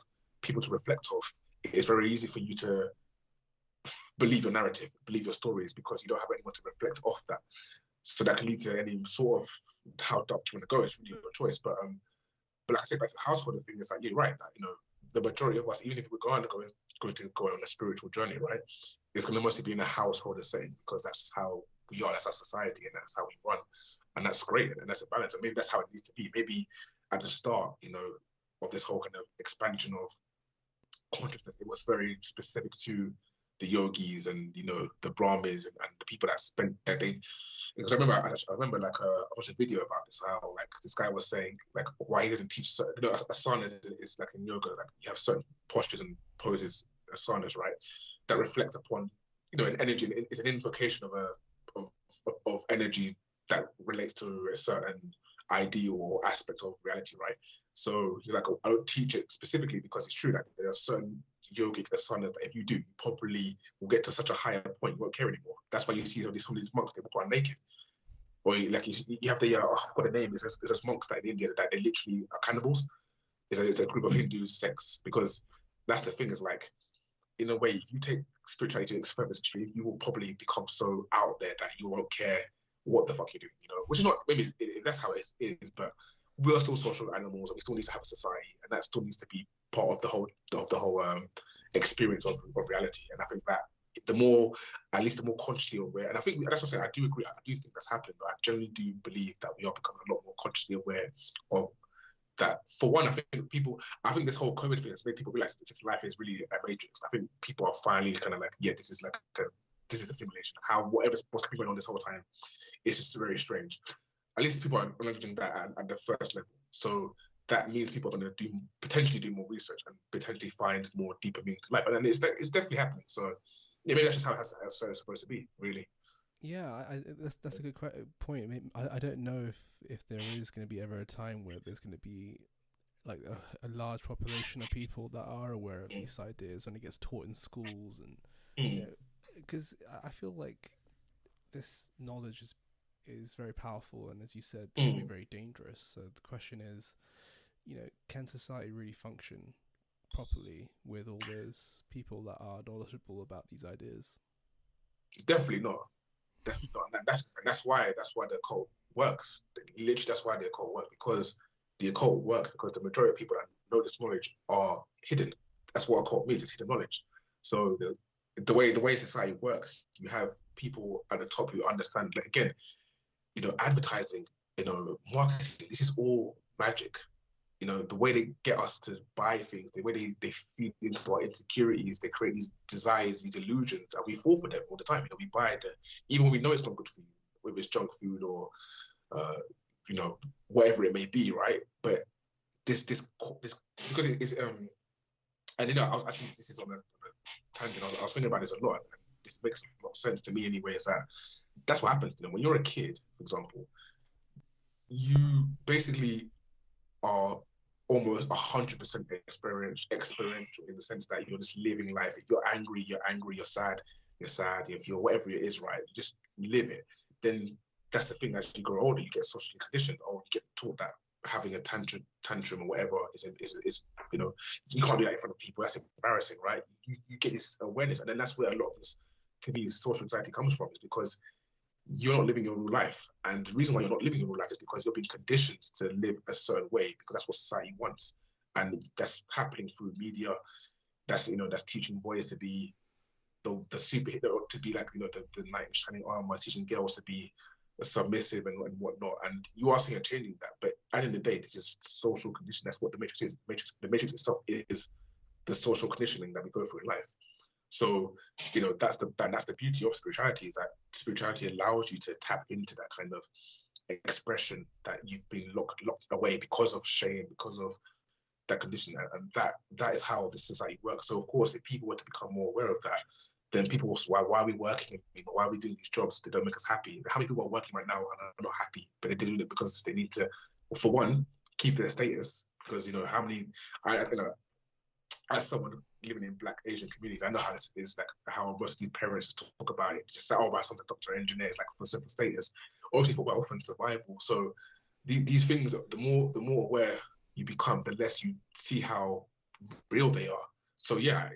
people to reflect off, it's very easy for you to believe your narrative, believe your stories, because you don't have anyone to reflect off that. So that can lead to any sort of how dark you want to go. It's really your choice. But like I said, back to the household thing, it's like you're right that the majority of us, even if we're going to go on a spiritual journey, right, it's going to mostly be in a household setting, because that's how we are, that's our society, and that's how we run, and that's great, and that's a balance, and maybe that's how it needs to be. Maybe at the start, of this whole kind of expansion of consciousness, it was very specific to the yogis and the brahmins and the people that spent that they. Because I remember like I watched a video about this, how like this guy was saying like why he doesn't teach asana is like in yoga, like you have certain postures and poses, asanas, right, that reflect upon an energy. It's an invocation of energy that relates to a certain ideal or aspect of reality, right? So he's like, I don't teach it specifically because it's true that there are certain yogic asanas that if you do, you probably will get to such a higher point, you won't care anymore. That's why you see some of these monks, they walk around naked. Or like you have the, I forgot the name, it's those monks that in India that they literally are cannibals. It's a group of Hindu sects, because that's the thing, is like, in a way, if you take spirituality to its furthest extreme, you will probably become so out there that you won't care what the fuck you do, which is not, maybe that's how it is, but we are still social animals, and we still need to have a society, and that still needs to be part of the whole experience of reality. And I think that at least the more consciously aware, and I think that's what I'm saying, I do agree, I do think that's happening, but I generally do believe that we are becoming a lot more consciously aware of that. For one, I think this whole COVID thing has made people realize that this life is really a matrix. I think people are finally kind of like, yeah, this is a simulation. How what's been going on this whole time is just very strange. At least people are acknowledging that at the first level. So that means people are going to potentially do more research and potentially find more deeper meaning to life. And then it's definitely happening. So yeah, maybe that's just how it's supposed to be, really. Yeah, that's a good point. I don't know if there is going to be ever a time where there's going to be like a large population of people that are aware of these ideas and it gets taught in schools, and because I feel like this knowledge is very powerful, and as you said, it can be very dangerous. So the question is, can society really function properly with all those people that are knowledgeable about these ideas? Definitely not. Definitely not. That's why the occult works. Literally, that's why the occult works, because the occult works because the majority of people that know this knowledge are hidden. That's what occult means. It's hidden knowledge. So the way society works, you have people at the top who understand. Like, again, advertising, marketing. This is all magic. The way they get us to buy things, the way they feed into our insecurities, they create these desires, these illusions, and we fall for them all the time. We buy even when we know it's not good for you, whether it's junk food or, whatever it may be, right? But this because it's and I was actually, this is on a tangent. I was thinking about this a lot, and this makes a lot of sense to me anyway. Is that's what happens. When you're a kid, for example, you basically are almost 100% experiential in the sense that you're just living life. If you're angry, you're sad, if you're whatever it is, right, you just live it. Then that's the thing, as you grow older, you get socially conditioned, or you get taught that having a tantrum or whatever is you can't do that in front of people, that's embarrassing, right? You get this awareness, and then that's where a lot of this, to me, social anxiety comes from, is because you're not living your real life. And the reason why you're not living your real life is because you're being conditioned to live a certain way, because that's what society wants. And that's happening through media. That's teaching boys to be the superhero, to be like the knight in shining armor, teaching girls to be submissive and whatnot. And you are seeing a change in that. But at the end of the day, this is social conditioning. That's what the matrix is. The matrix itself is the social conditioning that we go through in life. So, that's the beauty of spirituality, is that spirituality allows you to tap into that kind of expression that you've been locked away because of shame, because of that condition, and that is how the society works. So, of course, if people were to become more aware of that, then people will, why are we working? Why are we doing these jobs? They don't make us happy. How many people are working right now and are not happy, but they're doing it because they need to, for one, keep their status, because how many as someone living in Black Asian communities, I know how this is, like how most of these parents talk about it, just say, oh, my son's a doctor, engineers, like for status, obviously for wealth and survival. So these things, the more aware you become, the less you see how real they are. So yeah,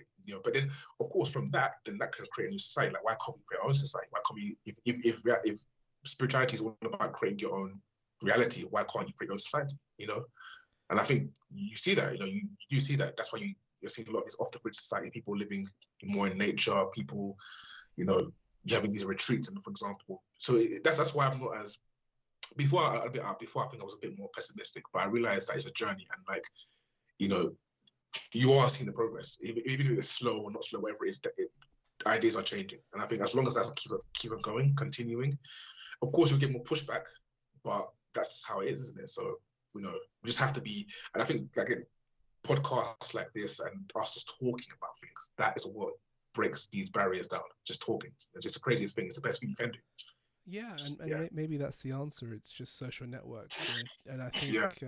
but then of course from that, then that can create a new society. Like, why can't we create our own society? Why can't we, if spirituality is all about creating your own reality, why can't you create your own society? And I think you see that, you see that. That's why you're seeing a lot of this off-the-grid society, people living more in nature, people, you're having these retreats, and for example. So that's why I'm not as, before I think I was a bit more pessimistic, but I realized that it's a journey, and like, you are seeing the progress, even if it's slow or not slow, whatever it is, ideas are changing. And I think as long as that keep on going, continuing, of course you'll get more pushback, but that's how it is, isn't it? So, we just have to be, and I think like in podcasts like this and us just talking about things, that is what breaks these barriers down. Just talking. It's just the craziest thing. It's the best thing you can do. Yeah, and maybe that's the answer. It's just social networks, and I think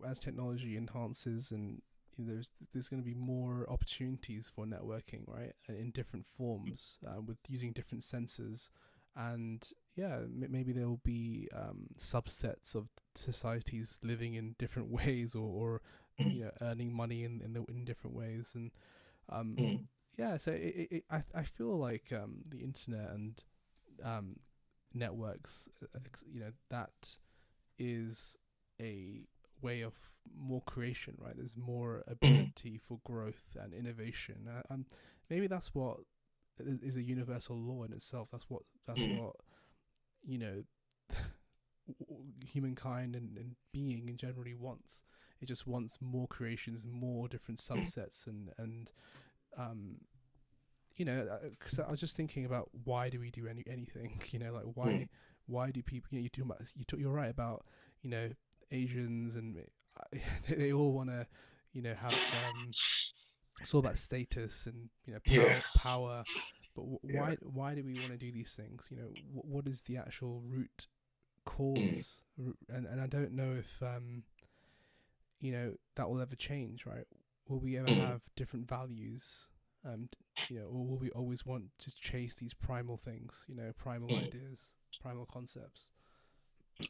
as technology enhances, and there's going to be more opportunities for networking, right, in different forms, with using different sensors, and maybe there will be subsets of societies living in different ways, or earning money in different ways, and so I feel like the internet and networks, that is a way of more creation, right? There's more ability for growth and innovation. Maybe that's what is a universal law in itself. That's what humankind and being in generally wants. It just wants more creations, more different subsets, and because I was just thinking about, why do we do anything? Like, why do people? You're right about Asians, and they all want to have it's all about status and power. But why do we want to do these things? What is the actual root cause? And I don't know if that will ever change, right? Will we ever have different values? Or will we always want to chase these primal things, primal ideas, primal concepts?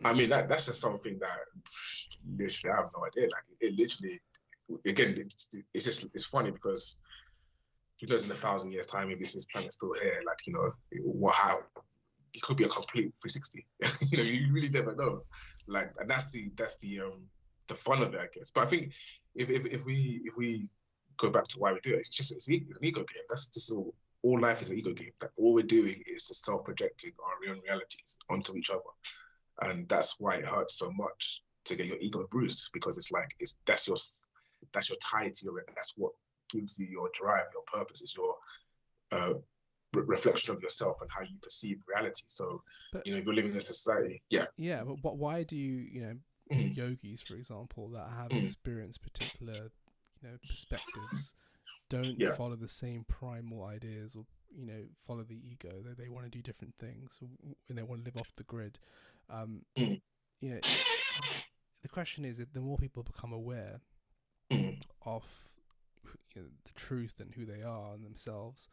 I mean, that's just something that literally I have no idea. Like, it literally, again, it's funny because who knows, in 1,000 years' time, if this planet's still here, like, how it could be a complete 360. You really never know. Like, and that's the fun of it, I guess. But I think if we go back to why we do it, it's an ego game. That's just all life is an ego game. That all we're doing is just self-projecting our own realities onto each other, and that's why it hurts so much to get your ego bruised, because it's like that's your tie to your, that's what gives you your drive, your purpose, is your reflection of yourself and how you perceive reality. So, if you're living in a society, but why do yogis, for example, that have experienced particular perspectives, don't follow the same primal ideas, or follow the ego? They want to do different things, and they want to live off the grid. The question is, if the more people become aware of the truth and who they are and themselves,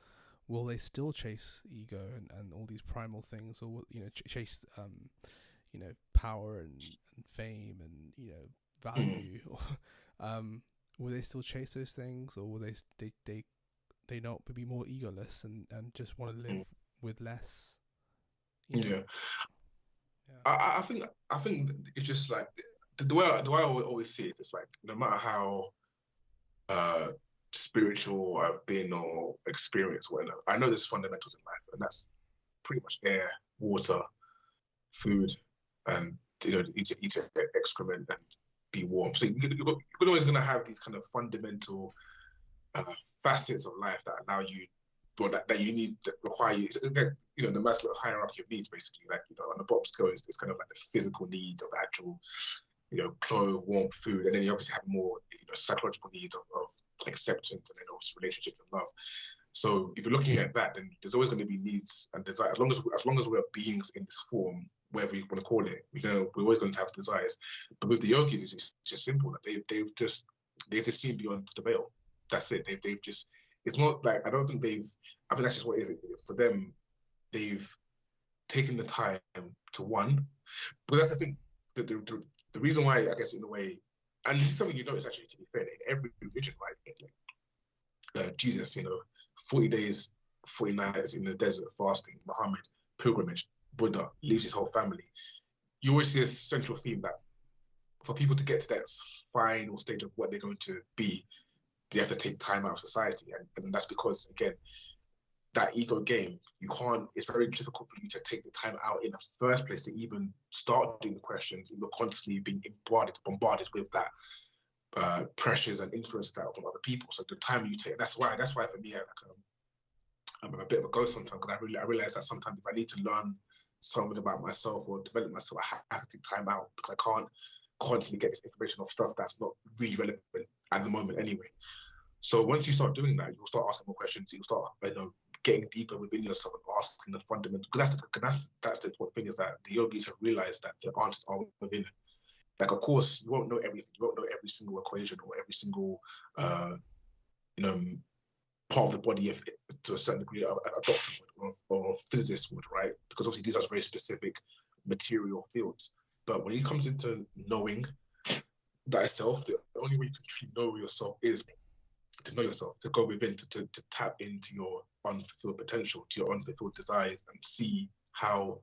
will they still chase ego and all these primal things, or chase power and fame and value? Will they still chase those things, or will they not be more egoless and just want to live with less? I think it's just like the way I always see it. It's like, no matter how spiritual I've been or experienced, whatever, I know there's fundamentals in life, and that's pretty much air, water, food, and eat excrement and be warm. So you're always going to have these kind of fundamental facets of life that allow you, or that you need, that require you. The Maslow hierarchy of needs, basically. Like, on the bottom scale is kind of like the physical needs of the actual, clothes, warmth, food, and then you obviously have more psychological needs of acceptance, and then also relationships and love. So if you're looking at that, then there's always going to be needs and desire. As long as we're beings in this form, whatever you want to call it. We're always going to have desires. But with the yogis, it's just simple. Like they've just seen beyond the veil. That's it. They've just, it's not like, I think that's just what it is for them. They've taken the time to one, but that's the thing. The reason why, I guess, in a way, and this is something you notice actually, to be fair, in every religion, right? Like, Jesus, 40 days, 40 nights in the desert fasting, Muhammad, pilgrimage, Buddha leaves his whole family. You always see a central theme that for people to get to that final stage of what they're going to be, they have to take time out of society. And that's because, again, that ego game, it's very difficult for you to take the time out in the first place to even start doing the questions. You're constantly being bombarded with that pressures and influences out from other people. So the time you take, that's why for me, I'm a bit of a ghost sometimes, because I realize that sometimes if I need to learn something about myself or develop myself, I have to take time out, because I can't constantly get this information of stuff that's not really relevant at the moment anyway. So once you start doing that, you'll start asking more questions. You'll start, getting deeper within yourself and asking the fundamental. Because that's the important thing, is that the yogis have realized that the answers are within. Like, of course, you won't know everything. You won't know every single equation or every single, part of the body, if to a certain degree, a doctor would, or a physicist would, right? Because obviously these are very specific material fields. But when it comes into knowing thyself, the only way you can truly know yourself is to know yourself, to go within, to tap into your unfulfilled potential, to your unfulfilled desires, and see how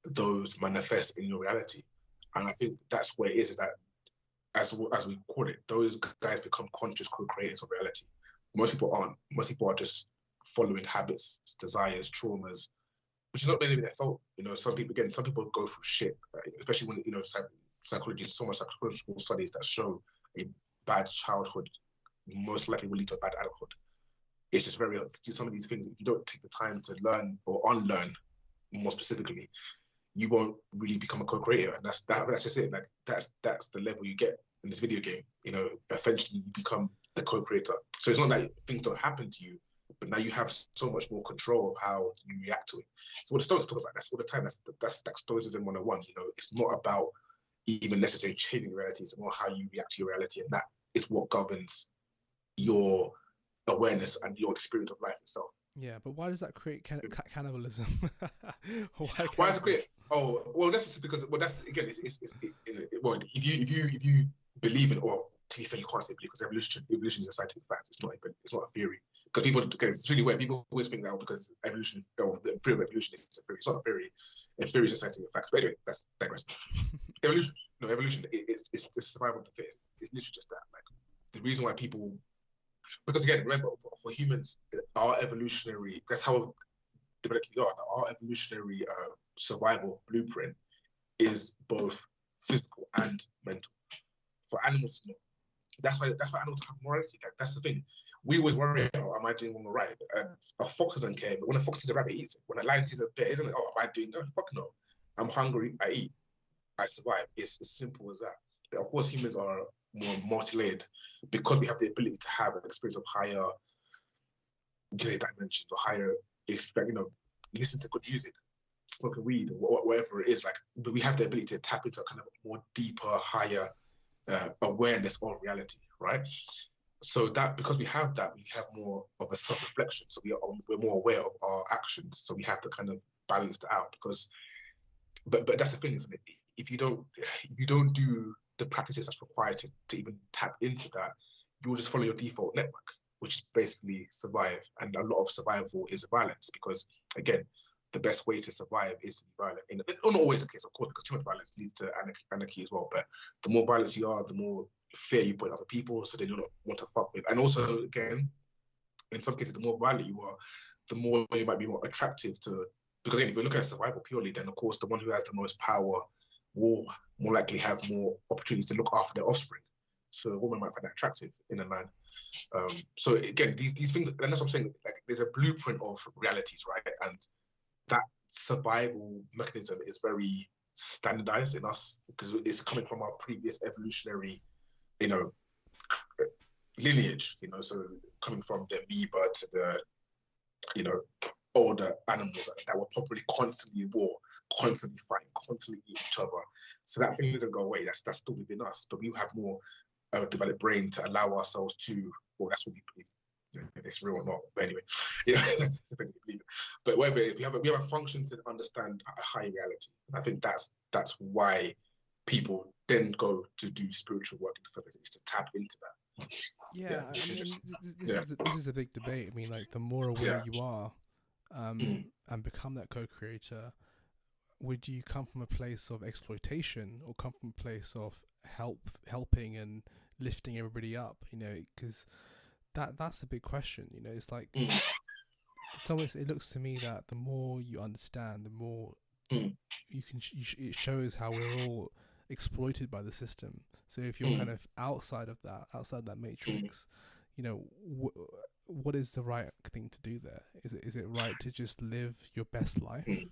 those manifest in your reality. And I think that's where it is that, as we call it, those guys become conscious co-creators of reality. Most people aren't. Most people are just following habits, desires, traumas, which is not really their fault. Some people go through shit, right? Especially when, psychology, so much psychological studies that show a bad childhood most likely will lead to a bad adulthood. It's just some of these things, if you don't take the time to learn or unlearn, more specifically, you won't really become a co-creator. And that's just it. Like, that's the level you get in this video game. Eventually you become the co-creator. So it's not like things don't happen to you, but now you have so much more control of how you react to it. So what the Stoics talk about, that's all the time. That's Stoicism 101. It's not about even necessarily changing reality. It's more how you react to your reality, and that is what governs your awareness and your experience of life itself. Yeah, but why does that create cannibalism? Why does it create? Oh, well, that's because, that's, again, well, if you believe in, or to be fair, you can't say believe, because evolution is a scientific fact. It's not a theory. Because people, it's really weird. People always think that because evolution, or the theory of evolution is a theory. It's not a theory. A theory is a scientific fact. But anyway, that's digress. Evolution, it's the survival of the fittest. It's literally just that. Like, the reason why people, because again, remember, for humans, our evolutionary, that's how developed we are. Our evolutionary survival blueprint is both physical and mental. For animals, that's why animals have morality. That's the thing. We always worry, am I doing wrong or right? A fox doesn't care, but when a fox sees a rabbit, he eats it. When a lion sees a bear, isn't it? Oh, am I doing? No, fuck no. I'm hungry, I eat, I survive. It's as simple as that. But of course, humans are more multi-layered because we have the ability to have an experience of higher dimensions, or higher, listen to good music, smoking weed, or whatever it is. Like, but we have the ability to tap into a kind of more deeper, higher awareness of reality, right? So that, because we have that, we have more of a self-reflection. So we're more aware of our actions. So we have to kind of balance that out, because, but that's the thing, isn't it? If you don't do the practices that's required to even tap into that, you'll just follow your default network, which is basically survive. And a lot of survival is violence, because, again, the best way to survive is to be violent. It's not always the case, of course, because too much violence leads to anarchy as well. But the more violent you are, the more fear you put in other people, so they do not want to fuck with. And also, again, in some cases, the more violent you are, the more you might be more attractive to. Because again, if you look at survival purely, then of course the one who has the most power will more likely have more opportunities to look after their offspring. So a woman might find that attractive in a man. So again, these things, and that's what I'm saying. Like, there's a blueprint of realities, right? And that survival mechanism is very standardized in us, because it's coming from our previous evolutionary, lineage. So coming from the amoeba to the, older animals that were probably constantly in war, constantly fighting, constantly eating each other. So that thing doesn't go away. That's still within us, but we have more developed brain to allow ourselves to. Well, that's what we believe. If it's real or not, but anyway, yeah, that's the thing we believe. But whatever, we have a function to understand a higher reality. And I think that's why people then go to do spiritual work in the first place, is to tap into that. Yeah, I mean, Yeah, this is the big debate. I mean, like the more aware yeah. you are, and become that co-creator, would you come from a place of exploitation or come from a place of helping and lifting everybody up? You know, because that's a big question. You know, it's like it's almost, it looks to me that the more you understand, the more you can it shows how we're all exploited by the system. So if you're kind of outside that matrix, you know, what is the right thing to do there? Is it right to just live your best life,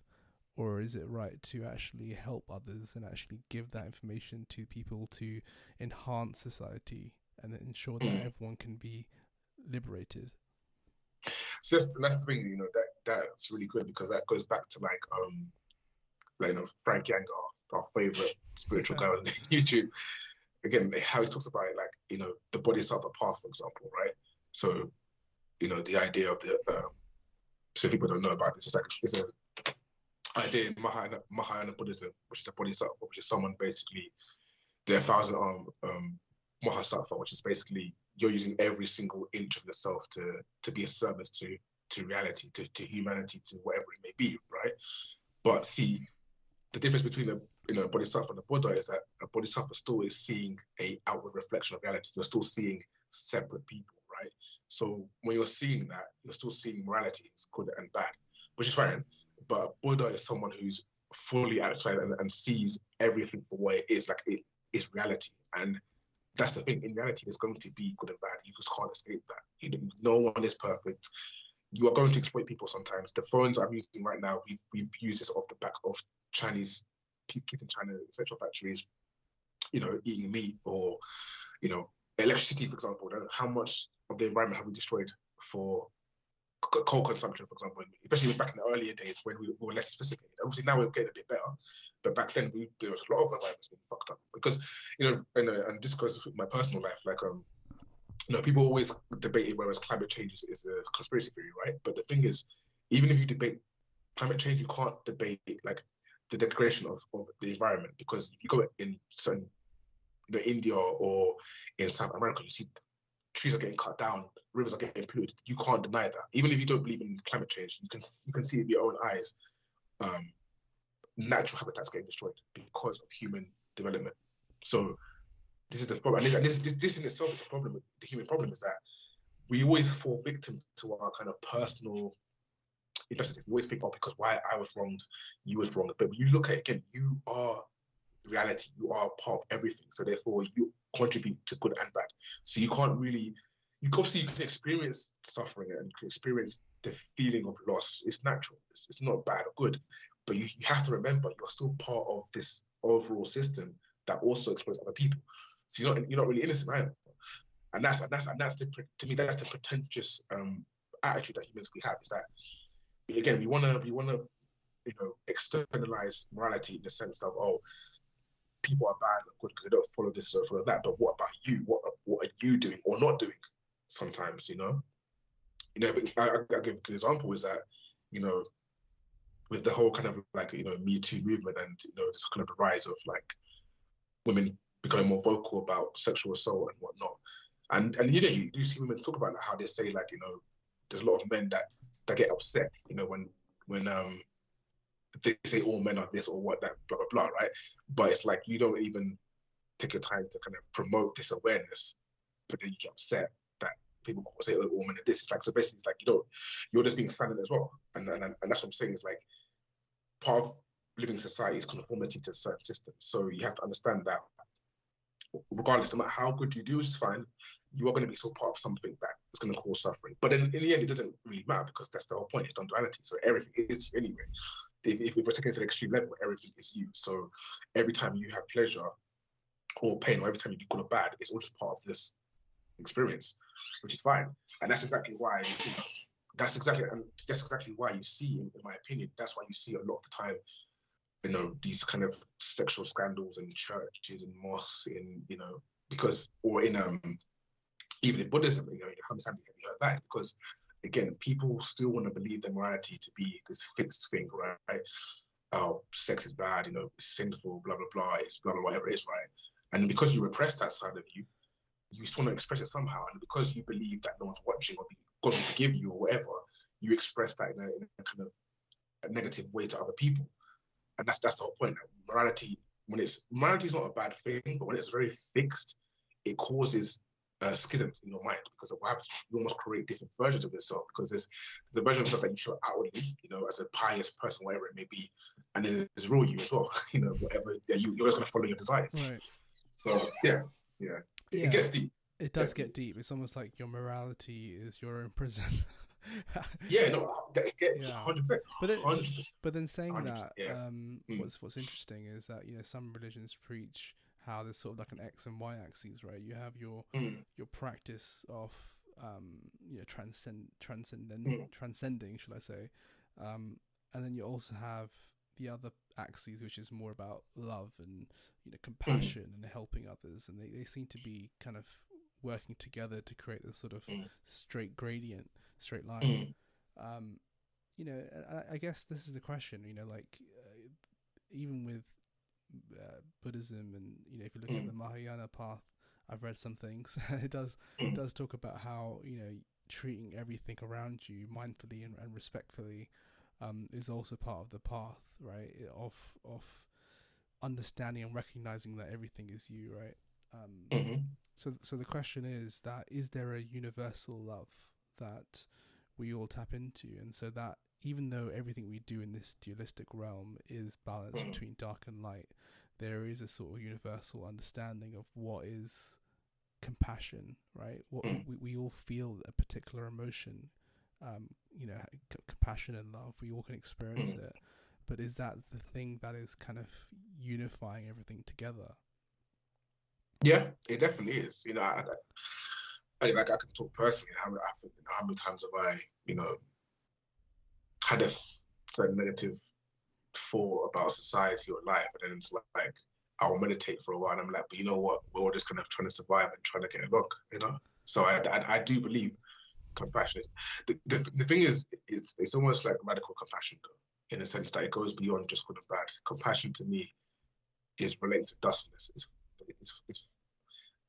or is it right to actually help others and actually give that information to people to enhance society and ensure that everyone can be liberated? So that's the thing, you know, that's really good, because that goes back to like you know, Frank Yang, our favorite spiritual guy on YouTube. Again, how he talks about it, like, you know, the Bodhisattva path, for example, right? So, you know, the idea of the so if people don't know about this, it's a idea in Mahayana Buddhism, which is a Bodhisattva, which is someone basically, their 1,000-arm Mahasatva, which is basically you're using every single inch of yourself to be a service to reality, to humanity, to whatever it may be, right? But see, the difference between a bodhisattva and a Buddha is that a bodhisattva still is seeing a outward reflection of reality. You're still seeing separate people, right? So when you're seeing that, you're still seeing morality. It's good and bad, which is fine. But a Buddha is someone who's fully outside and sees everything for what it is. Like, it is reality. And that's the thing. In reality, there's going to be good and bad. You just can't escape that. You know, no one is perfect. You are going to exploit people sometimes. The phones I'm using right now, we've used this off the back of Chinese kids in China, sexual factories, you know, eating meat, or, you know, electricity, for example. How much of the environment have we destroyed for coal consumption, for example, especially back in the earlier days when we were less sophisticated. Obviously now we're getting a bit better, but back then there was a lot of environments being fucked up, because, you know, and this goes with my personal life, like, you know, people always debate whereas climate change is a conspiracy theory, right? But the thing is, even if you debate climate change, you can't debate like the degradation of the environment, because if you go in certain, you know, India or in South America, you see trees are getting cut down, rivers are getting polluted. You can't deny that. Even if you don't believe in climate change, you can see with your own eyes natural habitats getting destroyed because of human development. So this is the problem, and this in itself is a problem. The human problem is that we always fall victim to our kind of personal injustices. We always think, oh, because why I was wronged, you was wrong. But when you look at it again, you are reality. You are part of everything. So therefore, you contribute to good and bad. So you can't really, you can experience suffering and you can experience the feeling of loss. It's natural. It's not bad or good. But you have to remember, you're still part of this overall system that also exploits other people. So you're not really innocent either. And that's to me, that's the pretentious attitude that humans we have, is that, again, we wanna you know, externalize morality in the sense of, oh, people are bad or good because they don't follow this or follow that. But what about you? What are you doing or not doing? Sometimes, you know, I give a good example is that, you know, with the whole kind of like, you know, Me Too movement, and, you know, this kind of the rise of like women becoming more vocal about sexual assault and whatnot. And you know, you do see women talk about how they say, like, you know, there's a lot of men that get upset, you know, when they say all men are this or what, that, blah blah blah, right? But it's like, you don't even take your time to kind of promote this awareness, but then you get upset that people say, oh, all men are this. It's like, so basically it's like, you know, you're just being silent as well. And that's what I'm saying, is like, part of living society is conformity to certain systems. So you have to understand that regardless, no matter how good you do, which is fine, you are going to be still part of something that is going to cause suffering. But then in the end, it doesn't really matter, because that's the whole point. It's non-duality. So everything is you anyway. If we're taking it to the extreme level, everything is you. So every time you have pleasure or pain, or every time you do good or bad, it's all just part of this experience, which is fine. And that's exactly why, you know, that's exactly why you see, in my opinion, that's why you see a lot of the time, these kind of sexual scandals in churches and mosques, because, or in even in Buddhism, how many times have you heard that? Because again, people still want to believe their morality to be this fixed thing, right? Oh, sex is bad, it's sinful, blah blah blah, it's blah blah whatever it is, right? And because you repress that side of you, you just want to express it somehow, and because you believe that no one's watching or God will forgive you or whatever, you express that in a kind of a negative way to other people, and that's the whole point. Morality, morality is not a bad thing, but when it's very fixed, it causes schisms in your mind, because what happens, you almost create different versions of yourself, because there's a version of yourself that you show outwardly, as a pious person, whatever it may be, and then there's real you as well, whatever, you're just going to follow your desires. Right. So yeah, it gets deep. It does get deep. It's almost like your morality is your own prison. Yeah, no, 100%. But then saying 100%, that, yeah. What's interesting is that some religions preach how there's sort of like an X and Y axis, right? You have your practice of transcending, shall I say, and then you also have the other axes, which is more about love and compassion and helping others, and they seem to be kind of working together to create this sort of straight line. I guess this is the question, even with Buddhism, and if you look at the Mahayana path, I've read some things. It does talk about how treating everything around you mindfully and respectfully is also part of the path, right? Of understanding and recognizing that everything is you, right? So the question is there a universal love that we all tap into, and so that even though everything we do in this dualistic realm is balanced between dark and light, there is a sort of universal understanding of what is compassion, right? What we all feel a particular emotion, compassion and love. We all can experience it, but is that the thing that is kind of unifying everything together? Yeah, it definitely is. I can talk personally. How many times have I, had a certain negative thought about society or life, and then it's like I'll meditate for a while, and I'm like, but you know what? We're all just kind of trying to survive and trying to get along, So I do believe compassion is the thing is it's almost like radical compassion, though, in the sense that it goes beyond just good and bad. Compassion to me is related to dustness. It's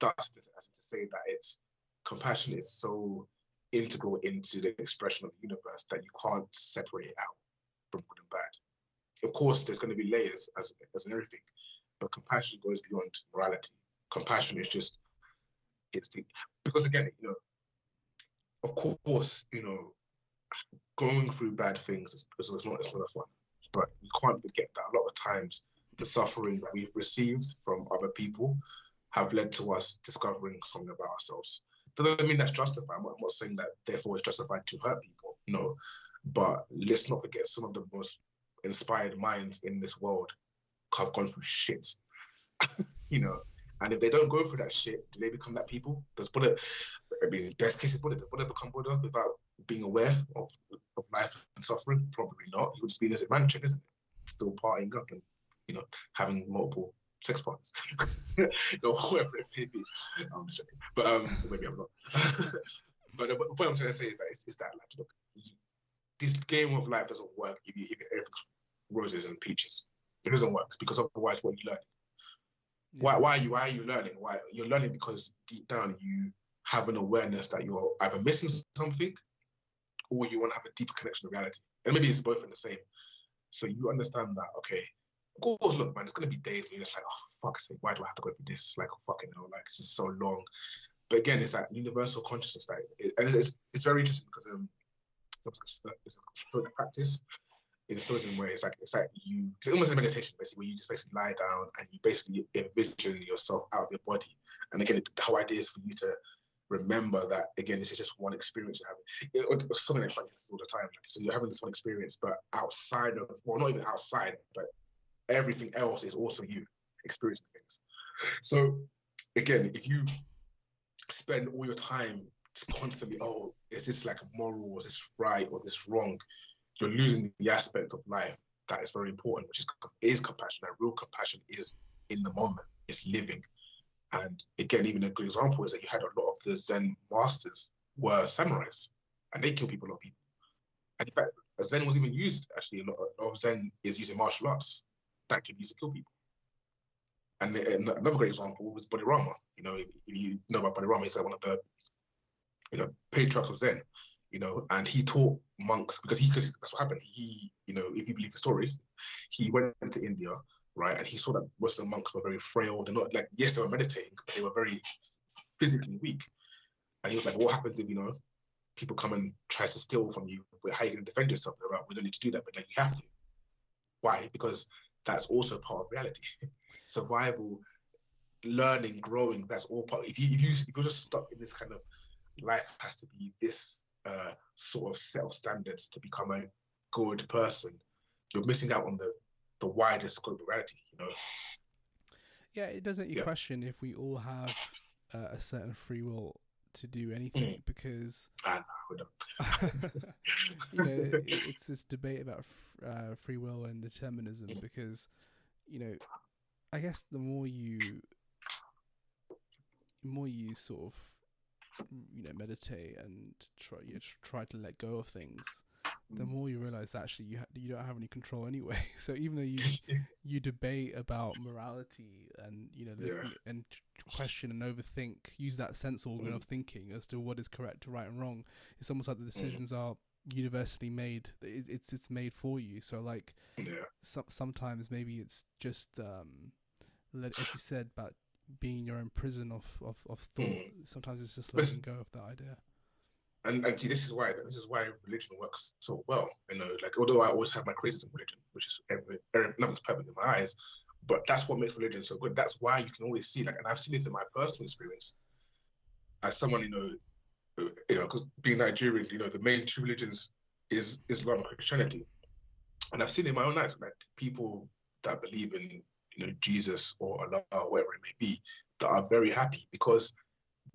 dustness, as in to say that compassion is so integral into the expression of the universe that you can't separate it out from good and bad. Of course, there's going to be layers as in everything, but compassion goes beyond morality. Compassion is just because again, of course, going through bad things is not fun, but we can't forget that a lot of times the suffering that we've received from other people have led to us discovering something about ourselves. Doesn't mean that's justified. I'm not saying that therefore it's justified to hurt people. No, but let's not forget some of the most inspired minds in this world have gone through shit. And if they don't go through that shit, do they become that people? Does Buddha, best case is Buddha. Does Buddha become Buddha without being aware of life and suffering? Probably not. He would just be in this mansion, isn't it? Still partying up and having multiple sex partners, whoever it may be. I'm just joking, but maybe I'm not. But the point I'm trying to say is that like, look, this game of life doesn't work if everything's roses and peaches. It doesn't work, because otherwise, what are you learning? Yeah. Why are you learning? Why you're learning? Because deep down you have an awareness that you're either missing something, or you want to have a deeper connection to reality, and maybe it's both in the same. So you understand that, okay. Of course, look, man, it's gonna be days where you're just like, oh, for fuck's sake, why do I have to go through this? Like, fucking hell, like, it's just so long. But again, it's that universal consciousness and it's very interesting, because it's a spoken practice in Stoicism where it's almost a meditation, basically, where you just basically lie down and you basically envision yourself out of your body. And again, the whole idea is for you to remember that, again, this is just one experience you're having. It's something like this all the time. Like, so you're having this one experience, but outside of, well, not even outside, but everything else is also you experiencing things. So again, if you spend all your time it's constantly, oh, is this like moral, or is this right, or is this wrong? You're losing the aspect of life that is very important, which is compassion. That real compassion is in the moment, it's living. And again, even a good example is that you had a lot of the Zen masters were samurais, and they kill people, a lot of people. And in fact, Zen was even used, actually, a lot of Zen is using martial arts that can be used to kill people. And another great example was Bodhirama. If you know about Bodhirama, he's like one of the patriarchs of Zen. And he taught monks because that's what happened. He, if you believe the story, he went to India, right, and he saw that most of the monks were very frail. They're not like, yes, they were meditating, but they were very physically weak. And he was like, what happens if people come and try to steal from you? How are you going to defend yourself? Right? We don't need to do that, but like you have to. Why? Because that's also part of reality. Survival, learning, growing, that's all part. If you're just stuck in this kind of life has to be this sort of set of standards to become a good person, you're missing out on the wider scope of reality. Yeah, it does make you question if we all have a certain free will to do anything, because it's this debate about free will and determinism, because I guess the more you sort of meditate and try to let go of things, the more you realize actually you don't have any control anyway. So even though you debate about morality and and question and overthink, use that sense organ of thinking as to what is correct, right and wrong, it's almost like the decisions are universally made. It's made for you. So like sometimes maybe it's just like you said about being in your own prison of thought. Sometimes it's just letting go of that idea. And see, this is why religion works so well. Like, although I always have my criticism of religion, which is nothing's perfect in my eyes, but that's what makes religion so good. That's why you can always see, like, and I've seen it in my personal experience as someone, because being Nigerian, the main two religions is Islam and Christianity, and I've seen it in my own eyes, like people that believe in Jesus or Allah or whatever it may be, that are very happy because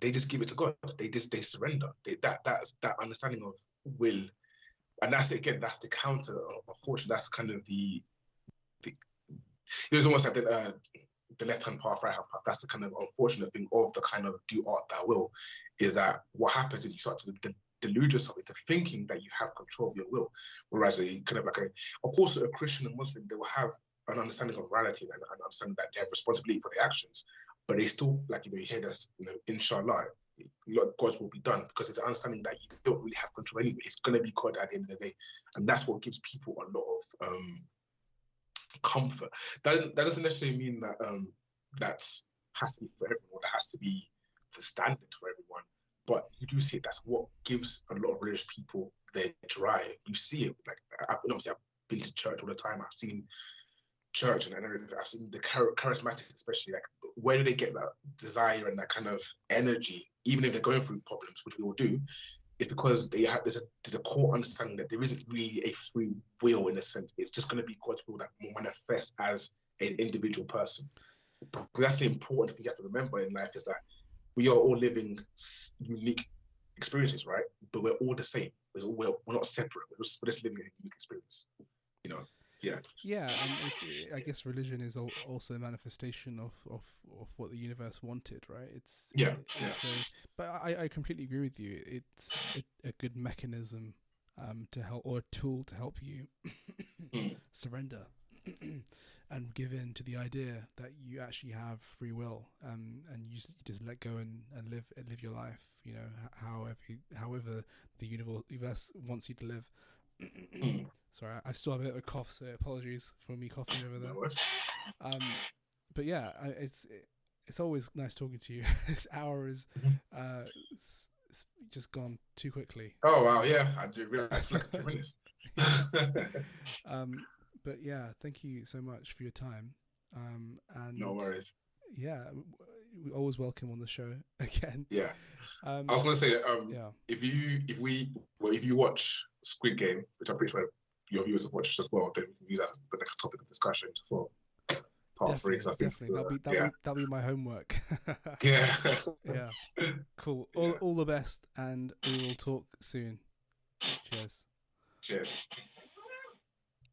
they just give it to God. They surrender. That's that understanding of will, and that's that's the counter. Unfortunately, that's kind of the it's almost like the left hand path, right hand path. That's the kind of unfortunate thing of the kind of do art thou will, is that what happens is you start to delude yourself into thinking that you have control of your will, whereas of course, a Christian and Muslim, they will have an understanding of morality and understanding that they have responsibility for their actions, but they still, like, you hear this, inshallah, God's will be done, because it's an understanding that you don't really have control anyway. It's going to be God at the end of the day, and that's what gives people a lot of comfort. That doesn't necessarily mean that that has to be for everyone, that has to be the standard for everyone, but you do see it. That's what gives a lot of religious people their drive. You see it, like, obviously I've been to church all the time. I've seen church and everything. I've seen the charismatic, especially, like, where do they get that desire and that kind of energy, even if they're going through problems, which we all do? It's because there's a core understanding that there isn't really a free will, in a sense. It's just going to be God's will that will manifest as an individual person. Because that's the important thing you have to remember in life, is that we are all living unique experiences, right? But we're all the same. We're not separate. We're just living a unique experience. Yeah, and I guess religion is also a manifestation of what the universe wanted, right? But I completely agree with you. It's a good mechanism to help, or a tool to help you surrender and give in to the idea that you actually have free will, and you just let go and live your life, however the universe wants you to live. Sorry, I still have a bit of a cough, so apologies for me coughing over there. But yeah, it's always nice talking to you. This hour is just gone too quickly. Oh wow, yeah, I didn't realize like 10 minutes. But yeah, thank you so much for your time. And no worries. Yeah, we always welcome on the show again. Yeah. I was gonna say, if you watch Squid Game, which I'm pretty sure your viewers have watched as well, then we can use that as the next topic of discussion for part three. Definitely, I think, definitely. yeah, That'll be my homework. yeah, Yeah. Cool. yeah. All the best, and we will talk soon. Cheers. Cheers.